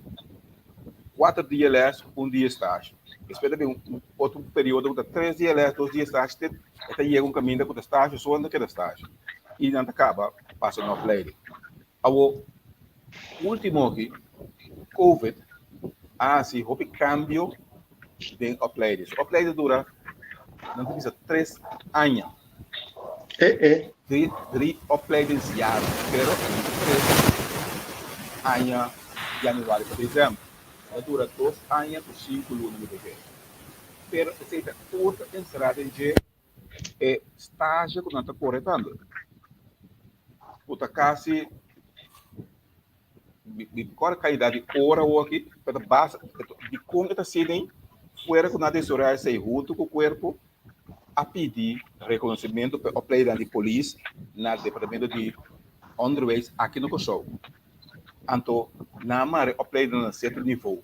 4 dias less, 1 dia estágio. Depois também outro período de 3 dias less, 2 dias estágio, até chega caminho com o estágio, só anda que é estágio. E não acaba, passa no opleiding. O último aqui, COVID, se houve cambio de opleiding. O opleiding dura, não precisa 3 anos. 3 opleidings jaar, pero 3 anos, januário para dezembro. Dura 2 anos por 5 alunos de bebê. Pero essa outra entrada de estágio que não está corretando. Puta quase de qual qualidade hora ou aqui para base de como está sendo fora com nada de horário sai junto com o corpo a pedir reconhecimento para o play de polícia no departamento de underways aqui no Kosovo. Então, na mare o play de certo nível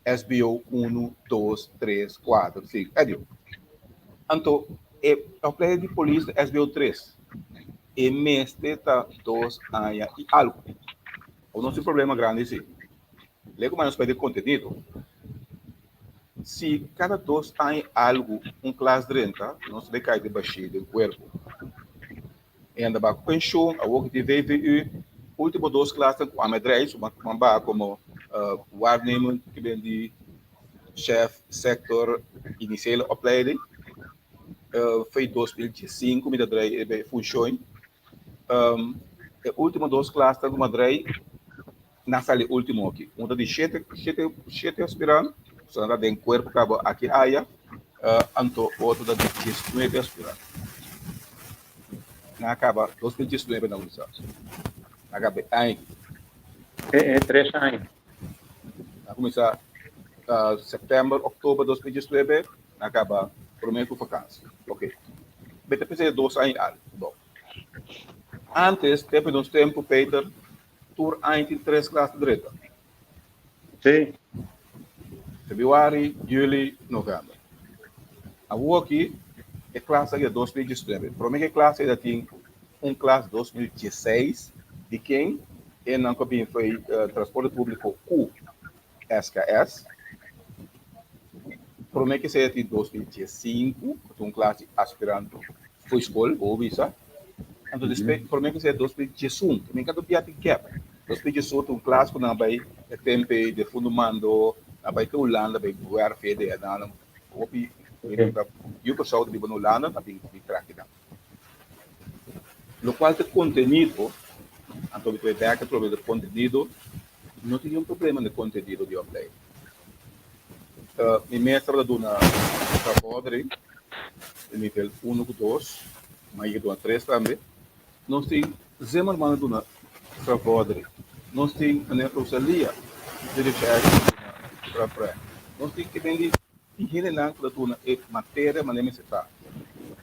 SBO 1, 2, 3, 4, 5, é disso. Então, a opleiding de polícia SBO3. E mestre está 2 anos e algo. O nosso problema grande é lego mais para de conteúdo. Se cada 2 anos algo classe 30, nós decai de baixo do corpo. E anda para pensão, a work de VVU, último 2 classes com a medreis, uma como waarnemer que vem de chef sector inicial opleiding. Foi 2005, me dei função. A última 2 classes com Madrid, na sala último aqui. Uma de 7 aspirantes, só anda em corpo, acaba aqui, anto outro de 19 aspirantes. Na acaba 2019 na universidade. Acaba aí. 3 anos. Na começar setembro, outubro de 2019, acaba prometo vacância. Ok. Beta precisa de 2 anos. Bom. Antes, teve uns tempos, Peter, tur em 3 classes de direito. Sim. Februário, julho, novembro. A aqui é classe de 2019. Para mim, a classe ainda tem classe 2016, de quem e não foi transporte público QSKS. Para mim, que seja de 2015, classe aspirante foi escola, ou visa. Então, para mim, que seja 2018, também cada dia tem gap. 2018, clássico, não vai tempo de fundo mando, não vai ter Holanda, vai voar fede, não, eu pessoal de Holanda, não tem craque, não. No qual tem conteúdo, então, a ideia que prova de conteúdo, não tem um problema de conteúdo de upload. Minha mestra da dona Travodre, nível 1 e 2, mas eu dou 3 também. Nós temos Zemerman dona Travodre, nós temos a Rosalia, de recherche para nós temos que vender higiene da dona e matéria, mas nem se está.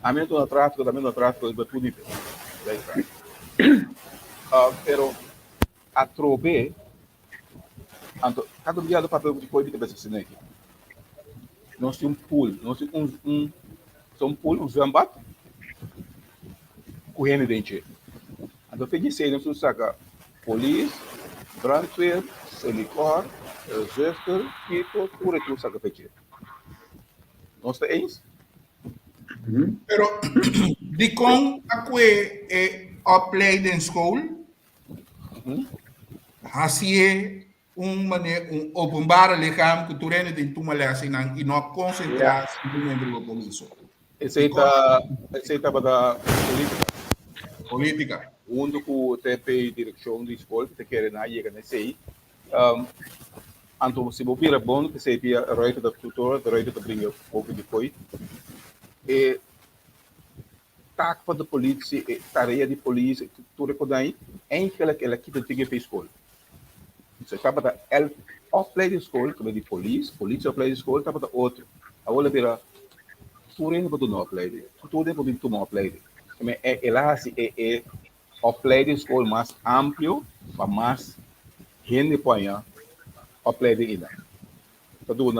A minha dona tráfico, também dona tráfico, é tudo nível. Pero a trobe, cada dia do papel de coisa que vai ser aqui. Nós temos pool, nós temos um pool, zambat, correndo dentro. Então, fez isso aí, nós saca polícia, brandweer, selicor, gestor, e tudo aquilo saca feito. Nós temos. Pero, di kong ako applied in school, hasi openbare lichaam que toerende in tumalasi nang inconcentratie do membro do polícia. Essa para Política. Onde o TP direção da escola que quer na chega nesse aí, então se você é bom que você via a rede da tutor, a rede da brinca um pouco de coisa, e tarefa da polícia, tarefa de polícia, tudo isso daí, é aquela que ela quita de que escola. Você estava da off-play de escola, que é de polícia off-play de escola, estava da outro. A outra vira tudo ainda para não off-play, tudo ainda para não off-play. Ela é off-play de escola mais amplo, para mais gente põe off-play de ainda. Tudo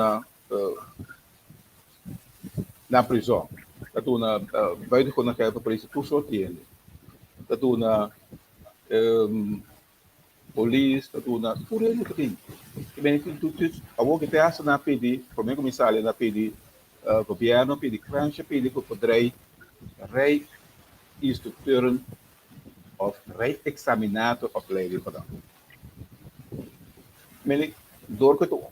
na prisão. Tudo vai de quando a polícia tudo sorteando. Tudo na polícia, tudo na tudo ele que tem. Que bem que tudo a que tem na PD, por mim começar ali na PD, governo PD, crunch PD que poderei rei instrutor of rei examinado of lady para. Mas dor que tu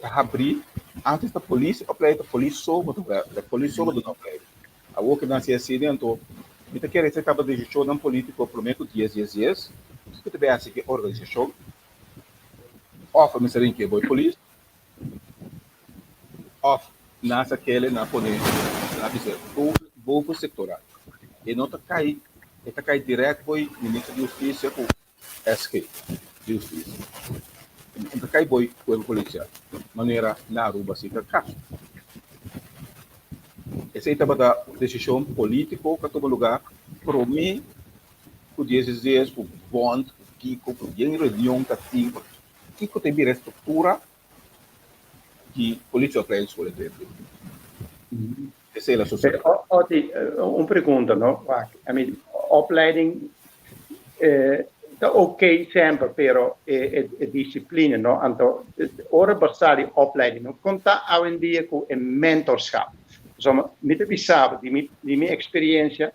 abrir antes da polícia, a polícia soube do não play. A o que nasce assim dentro, então quer dizer que acaba de gestão não político prometo dias, que tu vê assim que organização, off me serem que boy polícia, off nessa aquele na poder, na dizer, o sectoral. E não tá cai direto boy ministro de justiça com SK de justiça. Então cai boy com polícia, maneira na Aruba se caso. Essa é a decisão política que todo lugar para mim o dias o bond que com em reunião que tem a estrutura que polícia faz escolher Essa é a sociedade. Uma pergunta, não? I mean, opleiding oké sempre, pero discipline, no? Anto, ora basali opleiding, no? Conta a un dia con mentorschap. Insomma, mi te bisava di mia esperienza,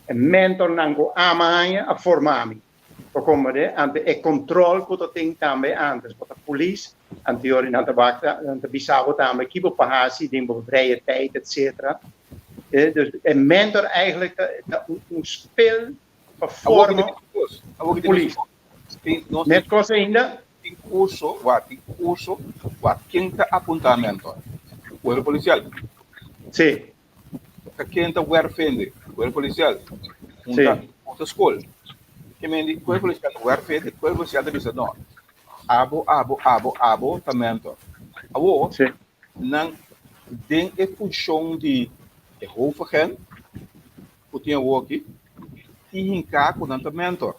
mentor nango amaya a formami. Come ante e control ko to ting tambe antes, ko police, ante ori nanta bakta, ante bisavo tambe kibo pahasi, dimbo vrije tijd, et cetera. Dus een mentor eigenlijk een speel vormen police. Net cosa ainda? Tem curso, wat quem está apontamento. O corpo policial. Sim. Quem está werfende, o corpo policial. Outra escola. Que me diz, o corpo policial werfende, o corpo policial diz não. Abo, tamento. Abo, não tem a função de hoofdagent, que tinha o aqui, e hincar com o mentor.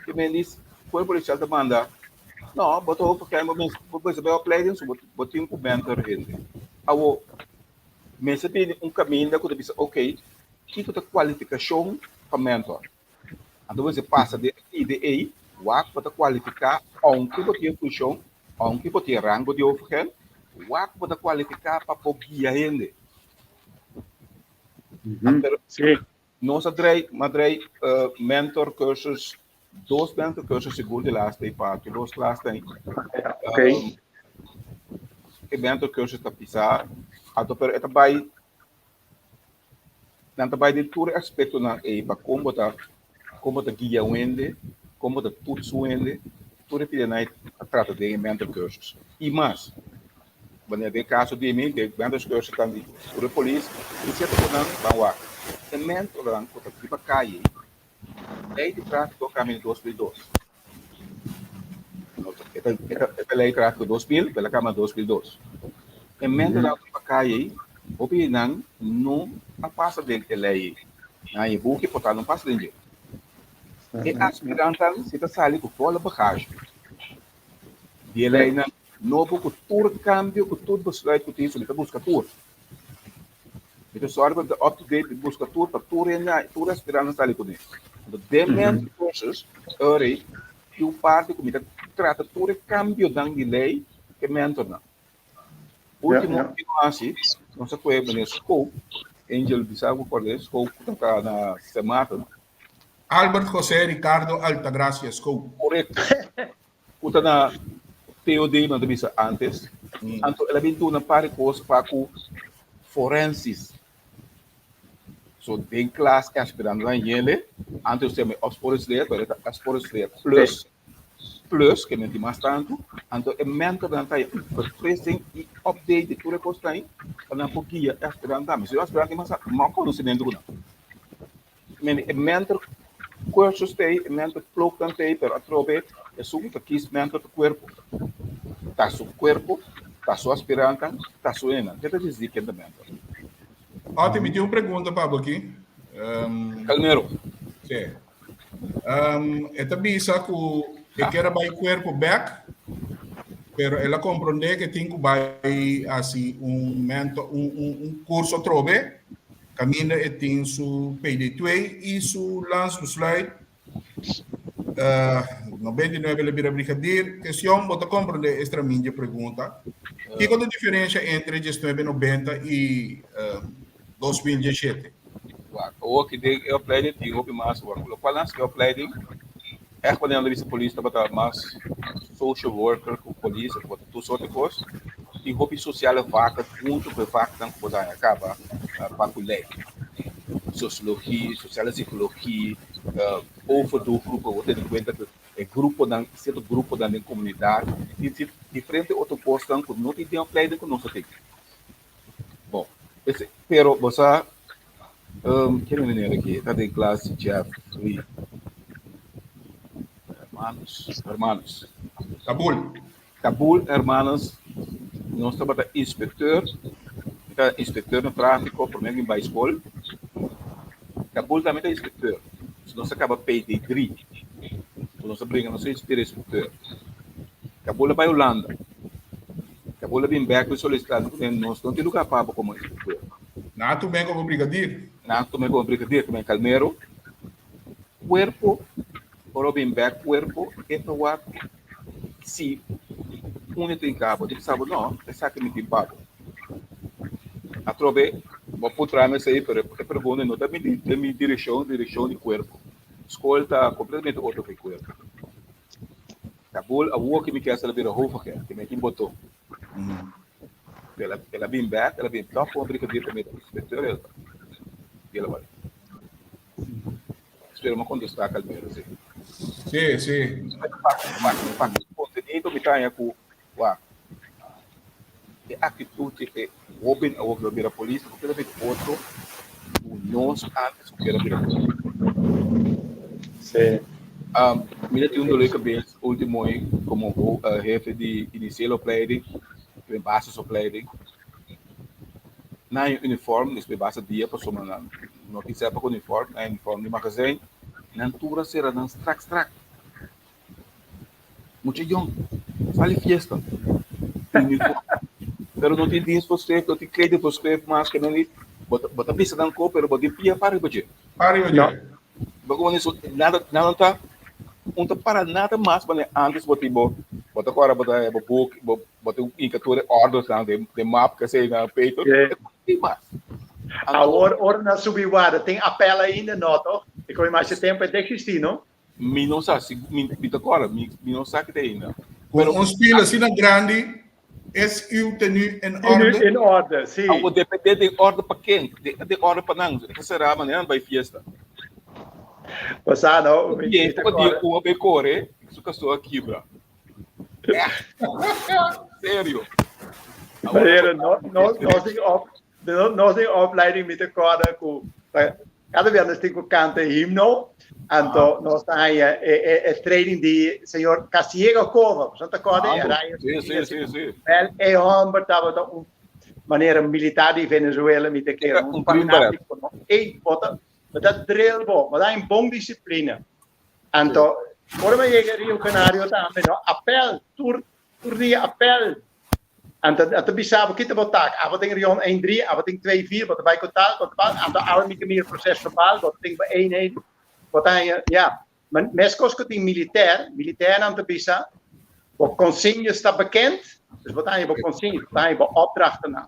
Que me diz, o corpo policial demanda, não, botou o hoofdagent, mas você vai opleiding, botou um mentor ainda. Abo, mas se tem caminho que você diz, ok, que é a qualificação para mentor? Então você passa de IDE, para qualificar, onde você tem função, onde você tem rango de hoofdagent, para qualificar para o guia ainda. Nós madrei mentor cursos, 2 mentor cursos seguro de laatste parte, 2 laatste. Mentor cursos para pisar, ato per eta by de tour aspecto na para como tá guia wende, como tá tudo wende, tudo é na trata de mentor cursos. E mais, quando é caso de mim, de mentor cursos também, por polícia, e se tá não vai o mentor lá com a tipo cair, lei de tráfico caminho 2002. Esta lei de tráfico 2000, pela Câmara 2002. O mentor lá com a cair, opinião não passa dentro da lei. Aí o que portar não passa dentro. E aspirante se está saindo com toda a bagagem. E lei não porque tudo cambia, que tudo você que tem, você busca tudo. Então só para up to date busca tudo para tudo aspirante sair com isso. Então dentro coisas, ori que o parte que me trata tudo cambio da lei que mentor não. Último assim, não se foi no scope, Angel Bissago por o scope que está na semana. Albert José Ricardo Altagracia Scope. Correto. Está na TOD, não devia antes. Então, ela vem na parte coisa para o forenses. So, tem classe que aspirando lá em ele, antes você me Oxford plus que me mais tanto, então é mentor da tá refreshing e update de tudo que está aí, para não pouquinho aspirando, mas eu aspirando mais mal conhecimento não. É mentor cursos tem, mentor plug tem, pero atrobe é suco que quis mentor do corpo. Tá seu corpo, tá sua aspirante, tá sua ena. Que tá dizendo que é mentor. Ótimo, tem uma pergunta, Pablo, aqui. Calmero. Sim. Esta bisa que quer vai corpo back, pero ela compreende que tem que vai assim mentor, curso trobe, caminha e tem su PD2 e su lance do slide. 99 libera brigadeiro, questão, bota compreender esta minha pergunta. Que é a diferença entre 1990 e 2017? O que é o planning tem o mais work. O balance que é o planning é quando a polícia para mais social worker com polícia, com tudo sorte de coisas. E o social é vaca, junto com vaca, não pode acabar para o lei. Sociologia, social psicologia, ou do grupo, você tem conta que é grupo da certo grupo da comunidade, e diferente outro posto que não tem um planning que não se tem. Bom, pero você quero menino aqui, está em classe Jeff, hermanos. Kabul, hermanos, nós estamos inspector no tráfico, por meio da escola. Kabul também é inspector. Se nós acaba PD3, nós brigamos no seu inspector. Kabul é para a Holanda. Kabul é bem back solicitado, nós não temos lugar para como inspector. Nato bem como brigadier. Nato me como brigadier, como calmero. Cuerpo, ora bem back cuerpo, e para o se um tem cabo, ele sabe não, é sacrimente pago. A trove, vou putar me aí, para bom não da minha direção de corpo. Escola está completamente outro que corpo. A bola, a rua que me quer saber a roupa que me botou. Ela vem back, ela vem top, uma brincadeira também. Ela vai. Espero uma contestar calmeiro, sim. Sim. Mas contenido me tá com a atitude que open a ouvir a polícia, completamente outro, nós antes que era a polícia. Sim. Mira tinha dolor de cabeça, último como jefe de inicial opleiding, de basis opleiding. Na uniforme, nesse base dia para somar não quiser para uniforme, na uniforme de magazine, na altura será na strak. Muito jong, fale fiesta. Pero não tem dinheiro para escrever, não tem crédito para escrever, mas que não é. Bota pista dan ko, pero bota pia para baje. Pare baje. Bago nisso nada tá unta para nada mais, mas antes bota agora bota book, bota indicator orders na de map que sei na peito. E mais. A hora na subiguada tem apela ainda nota. E como mais tempo é de não? Mi não sabe, mi agora, mi não sabe que ainda. Pero uns pilas assim na grande es u tenu em ordem. Em ordem, sim. Ao depender de ordem para quem, de ordem para não, que será amanhã vai fiesta. Você não, e aí pode uma becore, isso que estou aqui, bra. Sério. Nós temos opleiding met de corda com cada vez nós temos canta himno. Então, nós temos training de senhor Casiego Cova, Santa Corda, sim. É homem, estava de maneira militar de Venezuela, me declara um fanático, e bota drill, bota em bom disciplina. Então, quando eu cheguei Rio Canário, também, apel, turnia apel. Então, bisava que te botar, eu tenho Rio 1-3, eu tenho 2-4, bota vai cotar, então, eu me caminho processo verbal, bota tenho 1-1. Ja, maar meestal als je militair aan te bieden, wat consigne is dat bekend, dus wat aan je wat consigne, wat aan je wat opdrachten aan.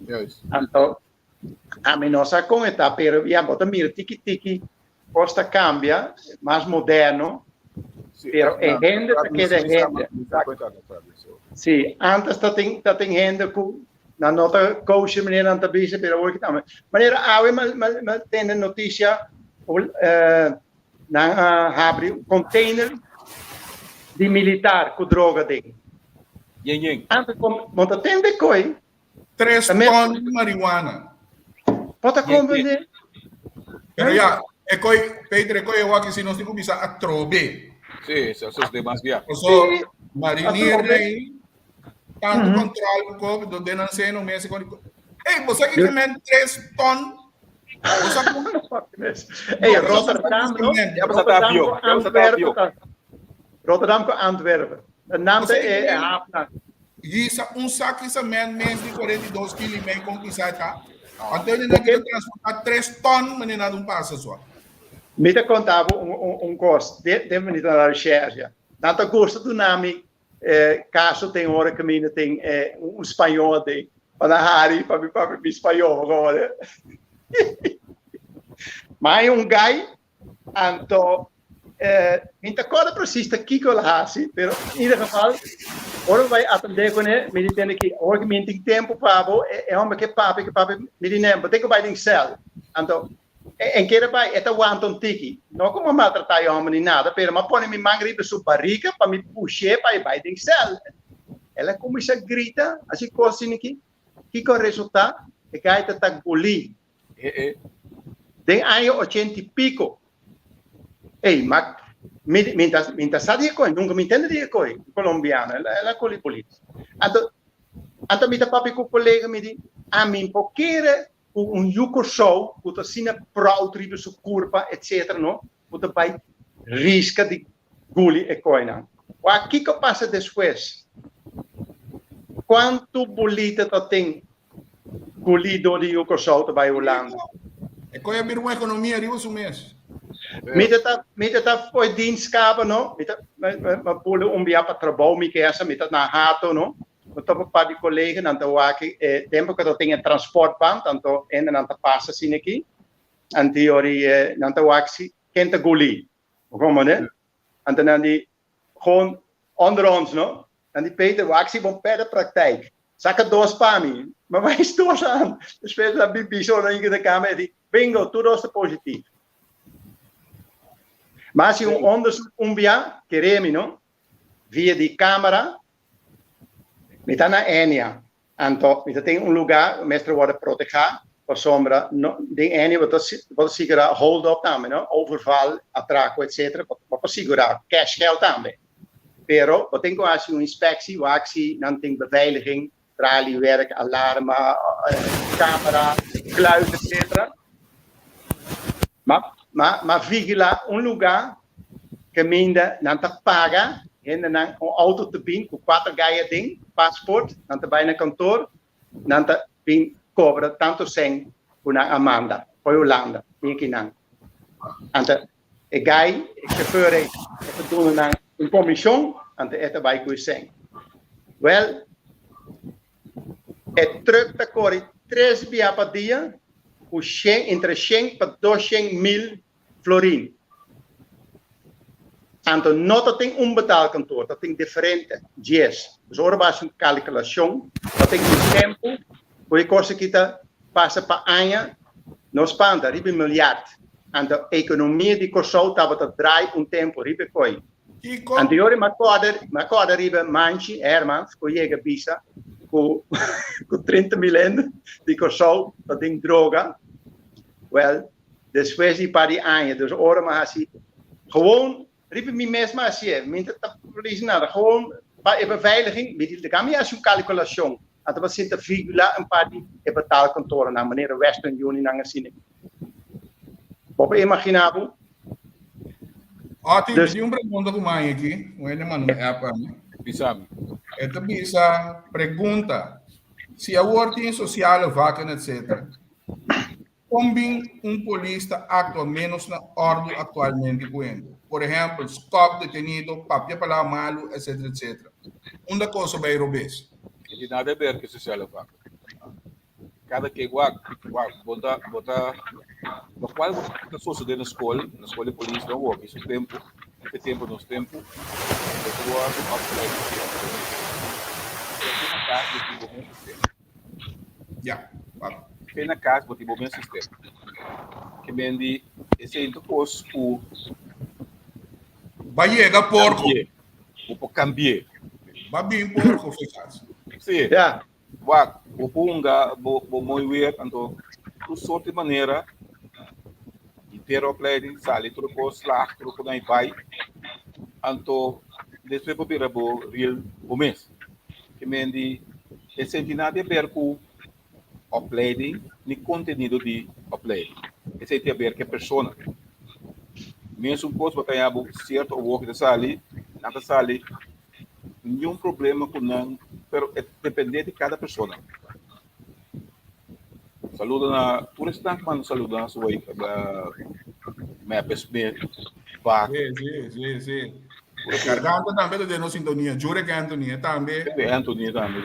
Juist. En dan, a mí no se conecta, pero ya, wat dan mira, tiki, costa cambia, más moderno, pero en gente se queda gente. Sí, antes dat in gente na nota coach meneer aan te bieden, pero hoor ik het aan. Meneer, maar ten de noticia, abre um container de militar com droga dentro. Antes, quando atende coi, 3 ton de marihuana. Pode compreender? Pero ya, Pedro, eu aqui se nós temos que a trobe. Sim, isso é demasiado. So, marinheiro tanto controle do denunciando mesmo. Ei, você que também 3 ton. Hey, Rotterdam com Antwerpen. De naam é Hafna. Isso um saco isso menos de 42 kg meio conquistar tá. Então ele não quer transportar 3 ton, mas não passa só. Me te contava custo de menino na recherche. Tanto custo do nome caso tem hora que menino tem espanhol de para Harry para espanhol agora. Mas guy, então, ainda agora precisa Kiko Lahasi, mas em ieder geval, agora vai atender com ele, me dizendo que agora que tem tempo para homem que papi me diz, mas tem que vai em cel. Então, em que vai é um tiki, não como maltratar o homem nem nada, mas põe me mangri sua barriga para me puxar para vai em cel. Ela começa a gritar, assim coisa aqui, que o resultado é que aí tá goli. Den año 80 y pico. Ey, Mac, mientras sabía que nunca me entendía que colombiana, la colipolita. Anto mi papi con colega me dice, a mí porque un yuko show, puto sina proud ribe su curva, etc. no, puto pai risca de guli e coina. O aqui que passa depois? Quanto bolita tu tem Gulido di Ucosauto bij Holanda. E kon je weer een economie arriba su mes. Mita ta foi dienskapa no, mita pule umbia pa trabalho mi kesa mita na hato no. Então para de colega nanta waki tempo que eu tenho transporte pan tanto ainda nanta passa assim aqui. Antiori nanta waki kenta guli. Como né? Anta nandi gewoon onder ons no. En die Peter waki bom pé da praktijk. Saca dois para mim. Maar wij stoos aan. Dus we hebben bibi zo na in de kamer die bingo, tudo is positivo. Maar als je een onderzoek umbia, queremos, no? Via die camera, met na Enia. Então, met tem lugar, o mestre wordt proteger, por sombra, no, de Enia wat segurar hold up também, no? Overval, atraco, etc. Wat segurar cash geld também. Pero, wat tem quase een inspectie, actie, dan tem beveiliging, traliewerk, alarma, camera, geluid, etc. Maar vigila um lugar que ainda não te paga, ainda não um auto te bin com 4 gaia ding, passport, não te vai na kantoor, não te bin cobra tanto sem por Amanda, por Holanda, aqui não. Ante e gai, chauffeur é doen na een comissão, ante é vai com sem. Well, é truck te corre 3 via per dia, entre 100 para 200 mil florin. Então, não tem betaalkantoor, dat tem diferente dias. Dus ora basta uma calculação, dat tem tempo, por isso que kita passa para anos, nos panda, ribe miljard. Então, a economia de Kosovo estava a draai tempo, ribe coi. Anteriore, ma coda ribe manchi, Hermans, com jega bisa, com 30 mil de Kosovo, dat tem droga. Well, depois de paar anos, dus ora maar assim, gewoon, riep me mesmo assim, minta tá nada, gewoon para a beveiliging, de caminho é uma calculação, até você te figura paar de betaalkantoren na maneira Western Union assim. Pode imaginar? Tem uma pergunta com mãe aqui, o ele mano é para mim. Pisami. Esta bisa pergunta se a ordem social vaca, etc. Combin polícia atua menos na ordem atualmente coendo. Por exemplo, stop detenido, papel para malo, etc, etc. Uma coisa vai robes. Não tem nada a ver com social vaca. Cada que bota no qual você sucede na escola de polícia não work, isso tempo, esse tempo nos tempo, você work Ja, tem na casa botar bom sistema. Que mendi esse então o vai chegar porco. O cambiar. Vai bem porco, fez. Sim. Ja. O punga bo mover então tu sorte maneira inteiro opleiding sali tudo com slag tudo com aí vai então depois por vir bo real o mês que mendi esse nada a ver com opleiding nem conteúdo de opleiding esse tem a ver com a pessoa mesmo coisa que tenha certo work de sali nada sali nenhum problema com não pero depende de cada pessoa. Saludo na por instante mano saludo na sua minha pessoa va Sim. Cargando também de nossa sintonia, jura que Antonia também. Antonia também.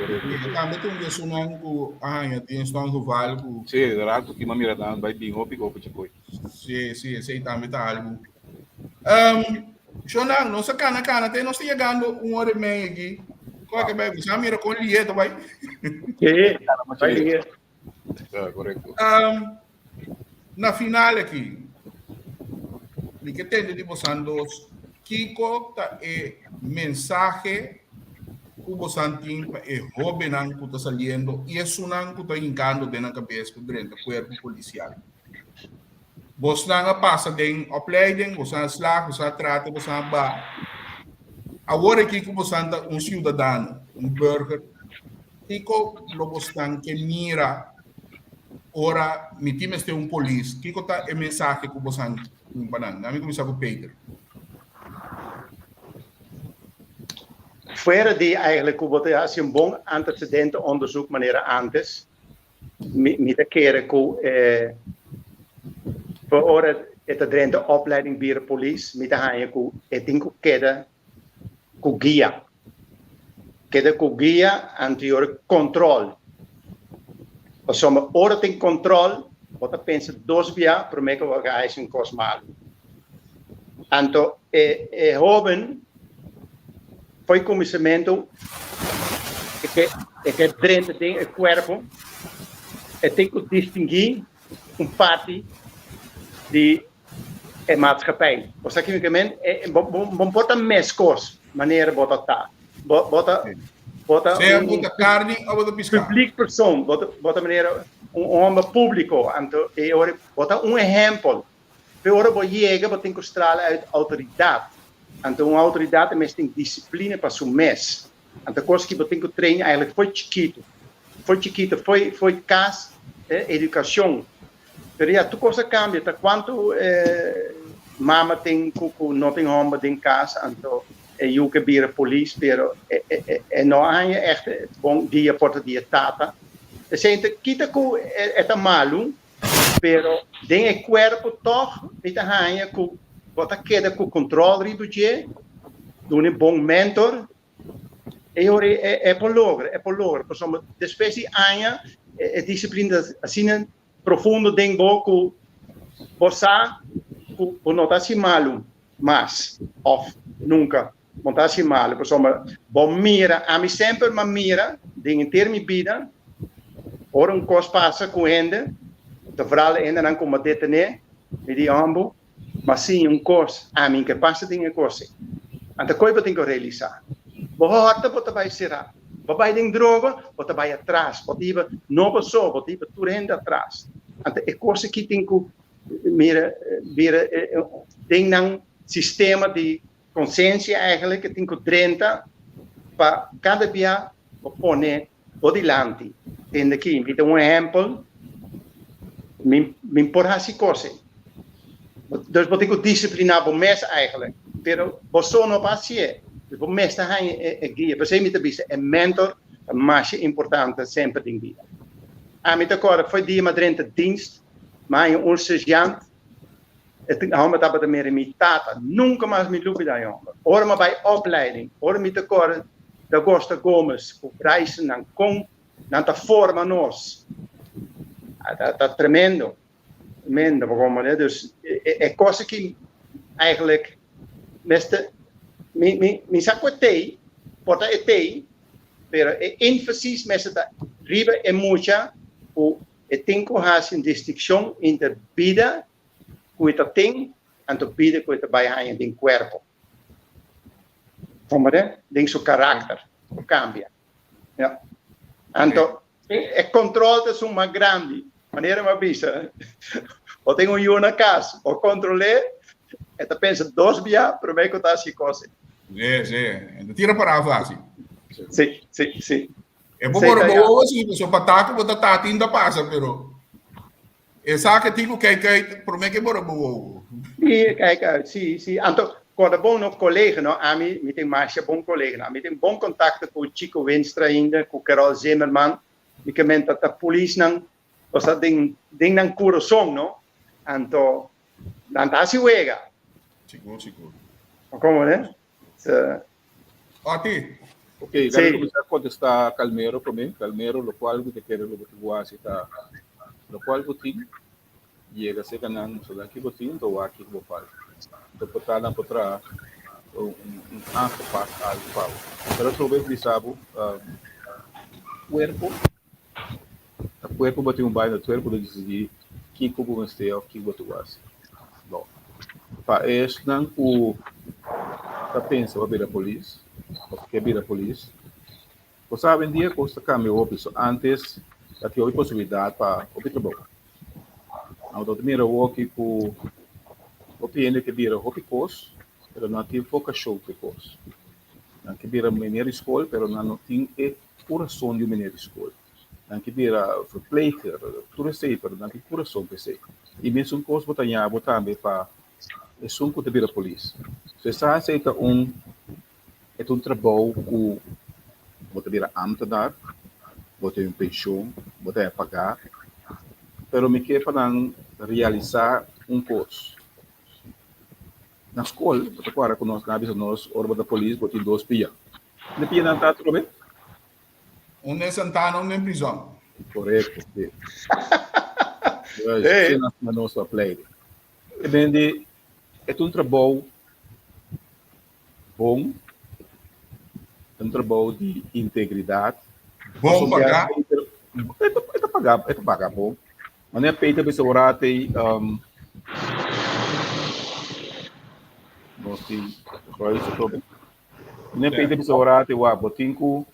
Também tem um sonho com tem estão com valgo. Sim, rato que mamira dan vai bem hopi go tipo. Sim, sei também tá algo. Shonang, não sa kana tem nós chegando hora e meia aqui. Qual que vai você mira com lieto vai? Vai Correto. Na final aqui, o que tem de vocês Kiko tá mensagem que vocês têm para o jovem que está saliendo e é sunang que está indicando dentro da cabeça durante o corpo policial. Você não passa de opleiding, você não slag, você não trata, você não ba. Agora aqui que você é cidadão, burger, Kiko lo estão que mira ora mi time este polícia, Kiko está o mensagem que você não banana. A mim começar com Peter. Fora de eigenlijk hoe wat bom antecedentenonderzoek meneer antes, mi te keren que voor ora het adrente opleiding bier police mi te hanje ku etinko keda ku guia anterior control. Als sommige ora tem control, wat ik pensa 2 via per me que vai um cos mal. Anto jovem foi comissamento que drente tem o corpo tem que distinguir parte de maatschappij. Wat zeg ik men? Bota mes cos, maneira bota tá. Bota carne ou bota piscar? Publiek persoon, bota maneira homem público, anto bota exemplo. Ora bo jega bota tem que stralen uit autoriteit. Anto uma autoridade mes tem disciplina para seu mes. Anto coisa que bota tem que treinar eigenlijk foi casa, educação. Pero ja, tu cosa cambia, ta quanto mama tem cucu não tem homem em casa, então eu que bira police, pero não há echt bom dia porta dia tata. Sente kita ku eta malu, pero den e corpo toch niet hanya ku bota queda ku controle ribuje, doen een bom mentor. E ora é por logro, por sommige de specie anja discipline assim profundo dentro que você não está se malo, mas nunca não está se malo. Por exemplo, bom mira, a mim sempre me mira, em termos de vida, ora coisa passa com ele, de verhalen ainda não como detener, me diz ambo, mas sim coisa, a mim que passa tem uma coisa. Então, coisa tem que realizar. Borrota, você vai ser. Waarbij je drogen, wat er bij atrás, wat die we nog zo, wat die we toerende atrás. En de kosten kitinku meer ding dan systemen die consciência eigenlijk het inco 30 para cada dia opone odilanti. En aqui, met een exemplo, min por hasi cose. Dus wat ik disciplina voor mes eigenlijk, pero bosso no pasie. Voor meeste gaan je guia, per se met de een mentor, een masje importante sempre in vida. En met elkaar foi die maar de dienst, maar je ons sergeant, het gaan we dat meer imitata, nunca mais me lupi da jongen. Ora maar bij opleiding, ora met elkaar de Gosta Gomes, op reizen naar Kong, naar de forma nos. Dat tremendo, tremendo, dus é coisa que eigenlijk beste mi sacuetei, porta etei, pero énfasis mesa da riba e mucha o tenho has in distinção entre vida que tem e vida que vai há em corpo. Como tem seu caráter, cambia. Ja. Então, é controle de uma grande maneira uma vista. Ou tenho uma casa, ou controle, e tu pensa 2 dias para ver que está assim coisa. Sim. Tira para a fase. Sim. É bom agora assim, só pataco botar tata ainda passa, pero essa que tenho que por mim que bora boa. Sim. Então, quando bom no collega, não, a mim me tem mais bom collega, me tem bom contato com o Chico Winstra ainda, com o Carol Zimmerman, e que menta a polícia não, ou seja, tem não coração, não? Então, não tá se uega. Seguro. Como, né? Ati. Ok, agora começar a contestar Calmero para mim. Calmero, o qual você quer o qual você tem, chega a ser canal, só daqui você tem, então aqui você faz. Então, para lá para trás, ancho faz algo. Pero sobre o sabe, o corpo bateu bairro, o corpo decidir que como você ou que você faz. Bom, para este não o tá pensa vai vir a polícia, porque vir a polícia. Você sabe dia custa câmbio o piso antes da que houve possibilidade para o trabalho. Então primeiro o que o PN que vira o picos, pero não tem pouca show picos. Não que vira mineiro escola, pero não tem coração de mineiro escola. Não que vira verpleger, tudo sei, pero não tem coração PC. E mesmo um curso botar também para é só que vira a polícia. Você sabe que é um trabalho que você vira ambtenaar, botei um pensão, botei a pagar, pero me quer para realizar um curso. Na escola, agora com nós naves nós orba da polícia, botei 2 pia. De pia não tá tudo bem? Um é Santana, um é em prisão. Correto. Hey. Cenas na nossa play. E bem, é um trabalho bom, um trabalho de integridade. Bom pagar. É pagar bom. Mas não é peita para segurar tem nós tem não é peita para segurar tem o botinco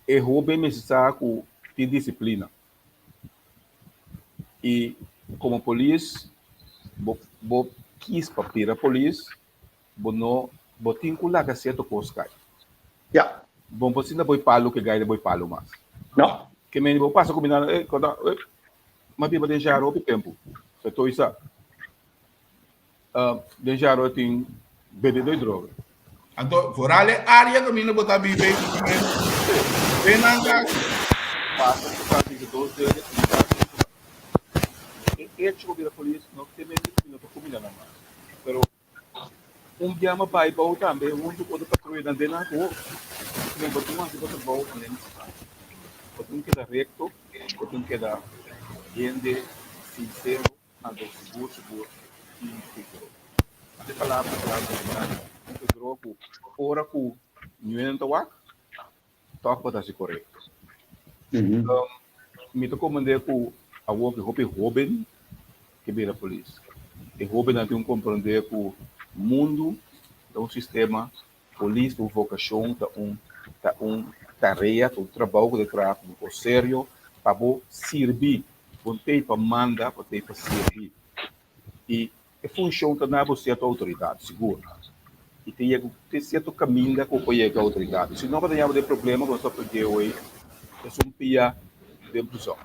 errou bem necessário de disciplina. E como polícia, bo quis papira polícia, bo no botinco lá que certo coisa. Ja. Bom, você não vai palo que gai, vai palo mais. No. Que me vou passar combinando, mas biba deixar o tempo. Se tô isso, deixar o tem beber droga. Então, fora a área que mina botar bibe, bem na casa. Passa por causa de 2 deles. E chegou a polícia, não tem medo de não combinando mais. Pero dia uma pai bom também, do outro patrulha na rua. Não botou mais outro bom também. Botou que dar recto, botou que dar gente sincero, ando seguro e seguro. Até palavra integrou com ora com nuento wa, toca para se correto. Então, me tocou mandar com a work Robin que vira a polícia. E Robin não tem compreender que o mundo é um sistema polícia por vocação tá tarefa, um trabalho de trabalho sério para servir, para mandar, para servir. E a função está na certa autoridade, seguro. E tem certo caminho que apoia a autoridade. Se não vai ter problema, você pode perder hoje, é um pia de prisão.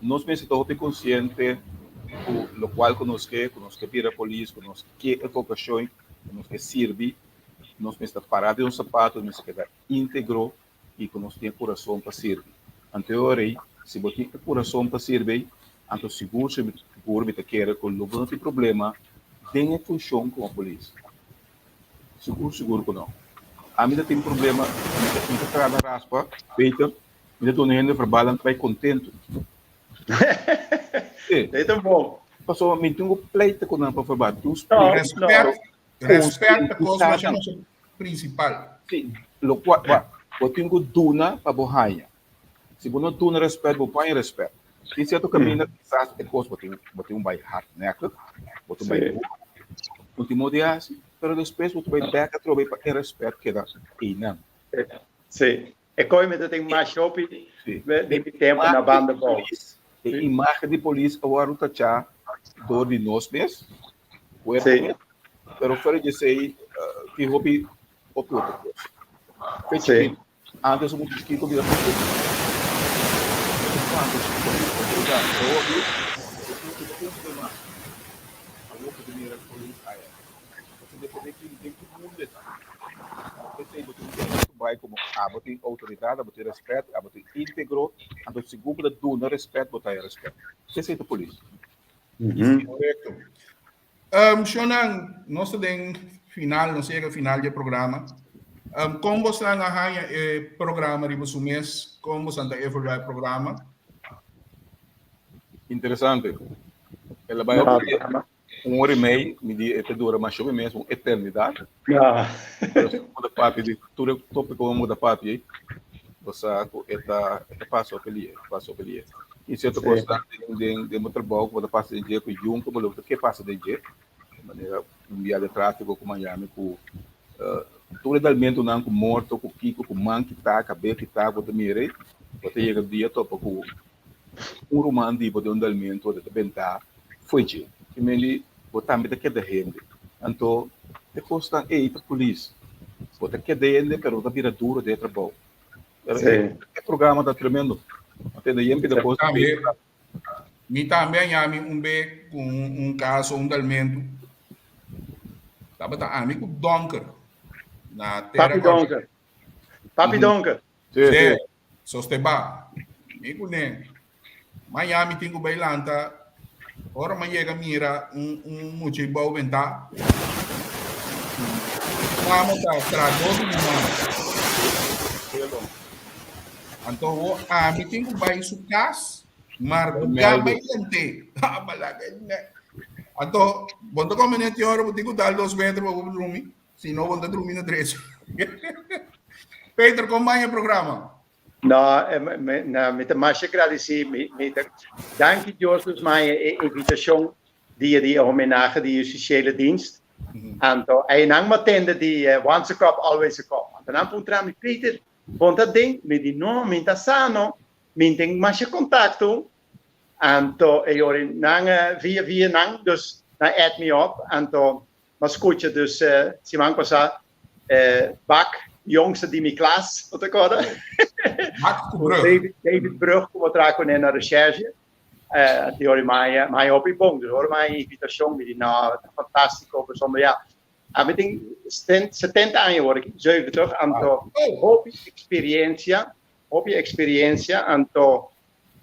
Nós estamos conscientes do qual conosco vira a polícia, conosco que é vocação, conosco serve, nós estamos parados de um sapato, nós queda íntegro e conosco tem coração para servir. Anteriormente, se você tem coração para servir, então seguro que quer que não tem problema, tem a função com a polícia. Seguro que não. A mim tem problema, não está na raspa, feita, ainda estou no verbal, vai contente. É tão bom. Passou a mim tem um pleito com a verbal. Respeito a coisa principal. Sim, o qual eu tenho duna para borraia. Se você não duna respeito, você põe respeito. Tem certo caminho que quizás é coisa, você um vai hard, né? Você vai último dia, mas depois você vai back a trocar para respeito que dá e não. Sim. É como eu tenho mais shopping de tempo na banda bom. A imagem de polícia agora está já dor de nós mesmos. Sim. Pero fora de ser que hobby outra coisa. Sim. Antes muito esquito vira vai como botar autoridade, botar respeito, botar íntegro, botar seguro do não respeito, botar respeito. Esse é a polícia. Correto. Shonan, nós temos final, não sei o final do programa. Como você está o programa de você mês? Como você está evoluindo o programa? Interessante. Ela vai hora e meia, me diz, dura mais ou menos uma eternidade. Da parte de tudo tópico da parte aí, você passa a pelear. E certo coisa de muito trabalho, quando passa de dia com junto, o que passa de dia, de maneira um dia de tráfego com Miami, com todo elemento não com morto, com kiko, com man que tá, cabelo que tá, com mirei, você chega dia topa com romano de um elemento de bentar, foi dia. Que me botar me daqui da rende. Então, depois está a polícia. Botar que da rende, pero da vira duro de trabalho. O programa está tremendo. Até daí depois me também com caso elemento. Tava ami com Donker na terra. Papi Donker. Sim, Sim, sim. sosteba. Iko ne. Miami tingo bailanta. Ora maiega mira mucho bau venta. Vamos a trados Pelo. Então, a mi tingo bai su cas, mar Meldo. buga bailante. Malaga ne. Então, quando combinete ora eu tingo dar 2 metros para o dormir. Se não, vou dormir no 3. Peter, como vai o programa? Nou, met de masje agradeci, dank je Jos, dus mijn invitatie die homenage die justitiële dienst. En to, en dan matende die once a cup, always a cup. En dan puntra mi Peter, want dat ding, met die no, minta sano, minting masje contacto. En to, en nang via nang, dus dan add me op. En to, maar scootje, dus Simon Passa, Bak, jongste die mijn klas, wat ik hoorde. David Brug, wat raken we naar recherche. Die hoorde mij hobby bong. Dus hoorde mijn invitatie met die nou fantastisch over zomer ja. En met die 70 aan je word ik 70 en to hobby experiência en to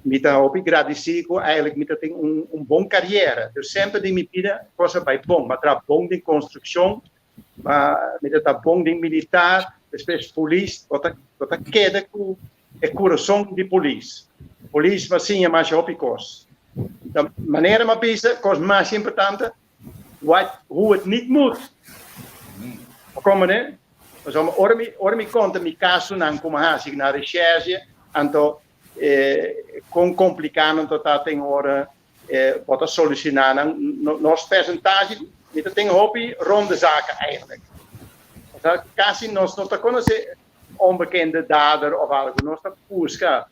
met een hobby gradicico eigenlijk met dat ding een bon carrière. Dus sempre die me pide cosa bij bong, maar tra bong ding constructie, maar met dat bong ding militair. Depois polícia, bota queda com o coração de polícia. Polícia vai sim mais opicos. Da maneira mais pisa, coisa mais importante, hoe het niet moet. Como né? Mas ormi conta mi caso não como assim na recherche, então com complicado então tem hora bota solucionar nosso percentuage, niet tem hobby rond de zaken eigenlijk. Quasi nós não conhecemos onbekende dader of algo, nós não busca.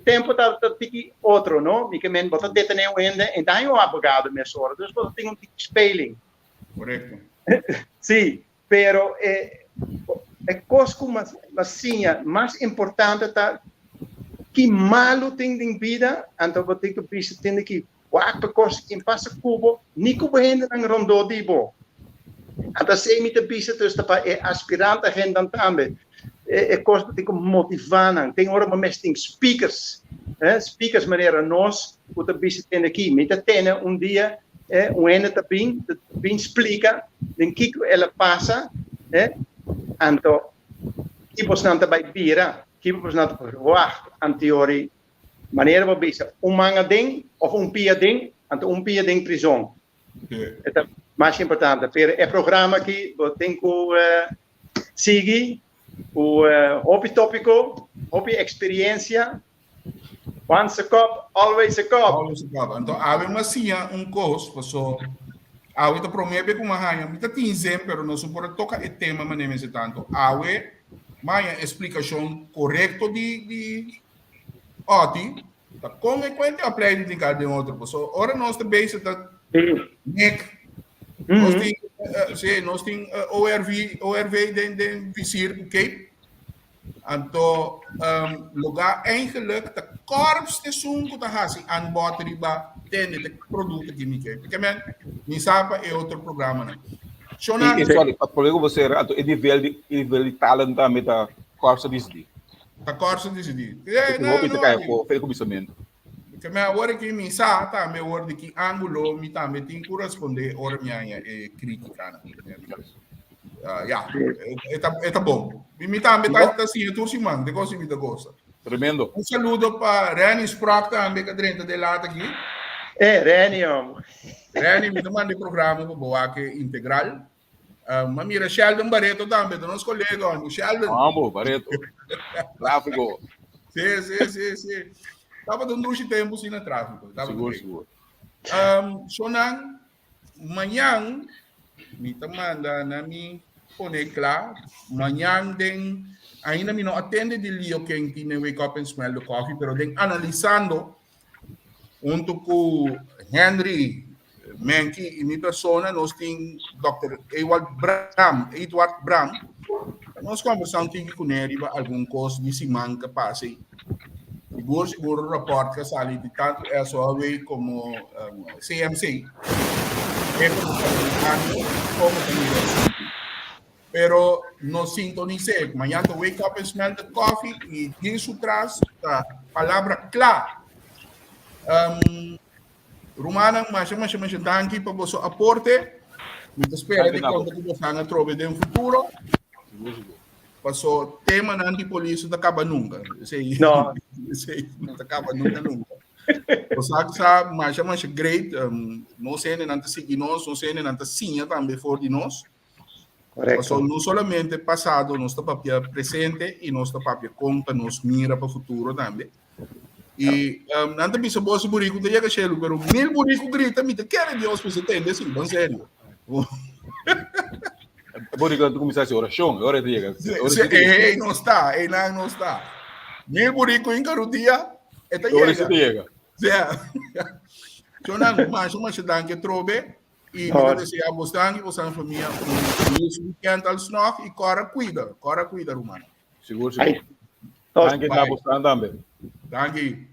Tempo dat tiki outro, não? Me que men bota deteneu ainda, então eu abogado nessa hora, dus bota tem tiki speling. Correto. Sim, pero coisa como assim, mais importante tá que malo tem em vida, então bota tem que bisa tem que waak coisa que passa cubo, nico behende nang rondo dibo. Até se me te bisa dus tapa aspirante agenda também. Coisa que motivar, tem hora mas tem speakers, speakers maneira nós, o te bisa tem aqui, me te tem dia, ene te bem explica, den que ela passa, então que você não te vai virar, que você não te wacht, anteori, maneira vai bisa, manga ding of pia ding, então pia ding prisão. É mais importante, é programa que eu tenho seguir o hobby tópico, hobby experiência, once a cup, always a cup. Always a cup. Então, há uma sia coisa, passou, há outra promessa com uma rainha, muita tinzem, pero não suporta tocar o tema, mas nem tanto. Há uma explicação correta de oti, tá como é que a play de ligar de outro, passou. Ora nós também se tá nek. Nós temos ORV den vizier Cape. Então, lugar eigenlijk de korpsseizoen que está assim, aan boord riba, tem de produto que me quer. Porque me sabe é outro programa, né? Sorry, para poder você, o nível de talento também da corsa disso. Da corsa disso. Não, não, não. Foi comissamento. Porque a hora que me sabe, também a hora de que ângulo, me também tem que corresponder a hora minha crítica, né? Está bom. Me também está assim, eu torci man, de coisa me gosta. Tremendo. Um saludo para Reni Sprack também, que é dentro de lá aqui. Reni, homem. Reni, me manda o programa para boa que integral. Mas mira, Sheldon Barreto também, do nosso colega, o Sheldon. Vamos, Barreto. Tráfico. Sim. Estava dando um tempo sem tráfico. Seguro. Sonan, amanhã, me manda na minha conecta, amanhã tem, ainda me não atende de Leo quem tem Wake Up and Smell the Coffee, pero tem analisando, junto com Henry Menke e minha persona, nós temos Dr. Edward Bram, nós conversamos com ele, alguma coisa de semana que passa. Seguro o rapport que sai de tanto SOAV como CMC. É como também pero no sintonice. Mañana to wake up and smell the coffee y tiene su tras la palabra cla. Romana, mas danke para o seu aporte. Me espera de quando que você vai trovar no futuro. Passou tema na antipolícia não acaba nunca. No. Não acaba nunca. Você sabe, mas great. Não sei nem antes seguir nós, não sei nem antes sim também for de nós. Correcto. Não somente passado, nosso papel presente e nosso papel conta, nos mira para o futuro também. E nada bisa boa burico de chega chelo, pero mil burico grita, me quer Deus para você entender, sim, bom sério. Burico tu começar a oração, hora de chegar. Não está. Mil burico em carudia, eta chega. So nang mas dan que trobe e me desejar bastante você a família um weekend als nog e cora cuida Romano. Seguro. Ai. Danke na bastante também. Danke.